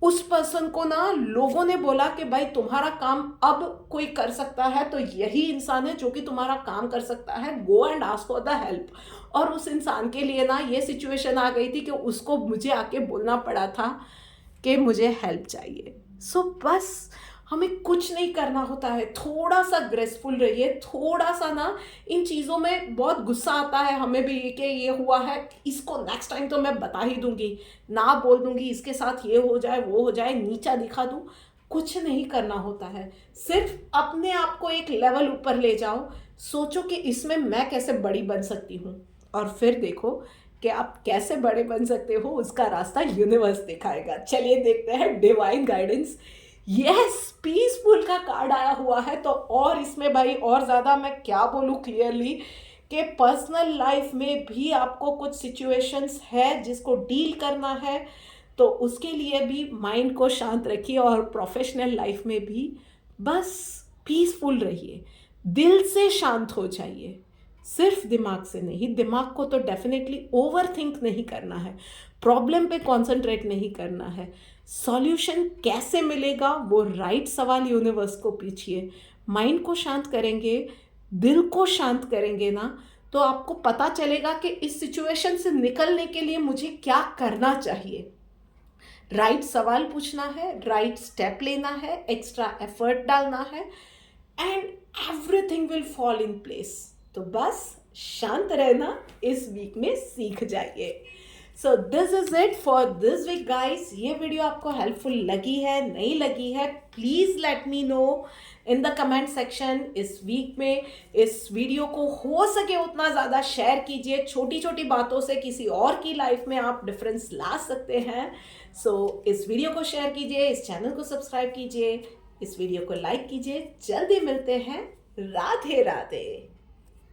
Speaker 1: उस पर्सन को ना लोगों ने बोला कि भाई तुम्हारा काम अब कोई कर सकता है तो यही इंसान है जो कि तुम्हारा काम कर सकता है, go and ask for the help. और उस इंसान के लिए ना ये सिचुएशन आ गई थी कि उसको मुझे आके बोलना पड़ा था कि मुझे हेल्प चाहिए। सो बस हमें कुछ नहीं करना होता है, थोड़ा सा ग्रेसफुल रहिए, थोड़ा सा ना इन चीज़ों में बहुत गुस्सा आता है हमें भी कि ये हुआ है, इसको नेक्स्ट टाइम तो मैं बता ही दूंगी, ना बोल दूंगी, इसके साथ ये हो जाए वो हो जाए, नीचा दिखा दूँ। कुछ नहीं करना होता है, सिर्फ अपने आप को एक लेवल ऊपर ले जाओ, सोचो कि इसमें मैं कैसे बड़ी बन सकती हूँ, और फिर देखो कि आप कैसे बड़े बन सकते हो, उसका रास्ता यूनिवर्स दिखाएगा। चलिए देखते हैं डिवाइन गाइडेंस। यस, पीसफुल का कार्ड आया हुआ है, तो और इसमें भाई और ज़्यादा मैं क्या बोलूँ क्लियरली कि पर्सनल लाइफ में भी आपको कुछ सिचुएशंस है जिसको डील करना है, तो उसके लिए भी माइंड को शांत रखिए, और प्रोफेशनल लाइफ में भी बस पीसफुल रहिए, दिल से शांत हो जाइए, सिर्फ दिमाग से नहीं। दिमाग को तो डेफिनेटली ओवर थिंक नहीं करना है, प्रॉब्लम पे कॉन्सेंट्रेट नहीं करना है, सॉल्यूशन कैसे मिलेगा वो राइट सवाल यूनिवर्स को पूछिए। माइंड को शांत करेंगे, दिल को शांत करेंगे ना, तो आपको पता चलेगा कि इस सिचुएशन से निकलने के लिए मुझे क्या करना चाहिए। राइट सवाल पूछना है, राइट स्टेप लेना है, एक्स्ट्रा एफर्ट डालना है, and everything will fall in place. तो बस शांत रहना इस वीक में सीख जाइए। So this is it for this week guys. ये वीडियो आपको हेल्पफुल लगी है, नहीं लगी है, please let me know in the comment section. इस वीक में इस वीडियो को हो सके उतना ज़्यादा शेयर कीजिए, छोटी छोटी बातों से किसी और की लाइफ में आप डिफरेंस ला सकते हैं। सो इस वीडियो को शेयर कीजिए, इस चैनल को सब्सक्राइब कीजिए, इस वीडियो को लाइक कीजिए। जल्दी मिलते हैं। राधे राधे।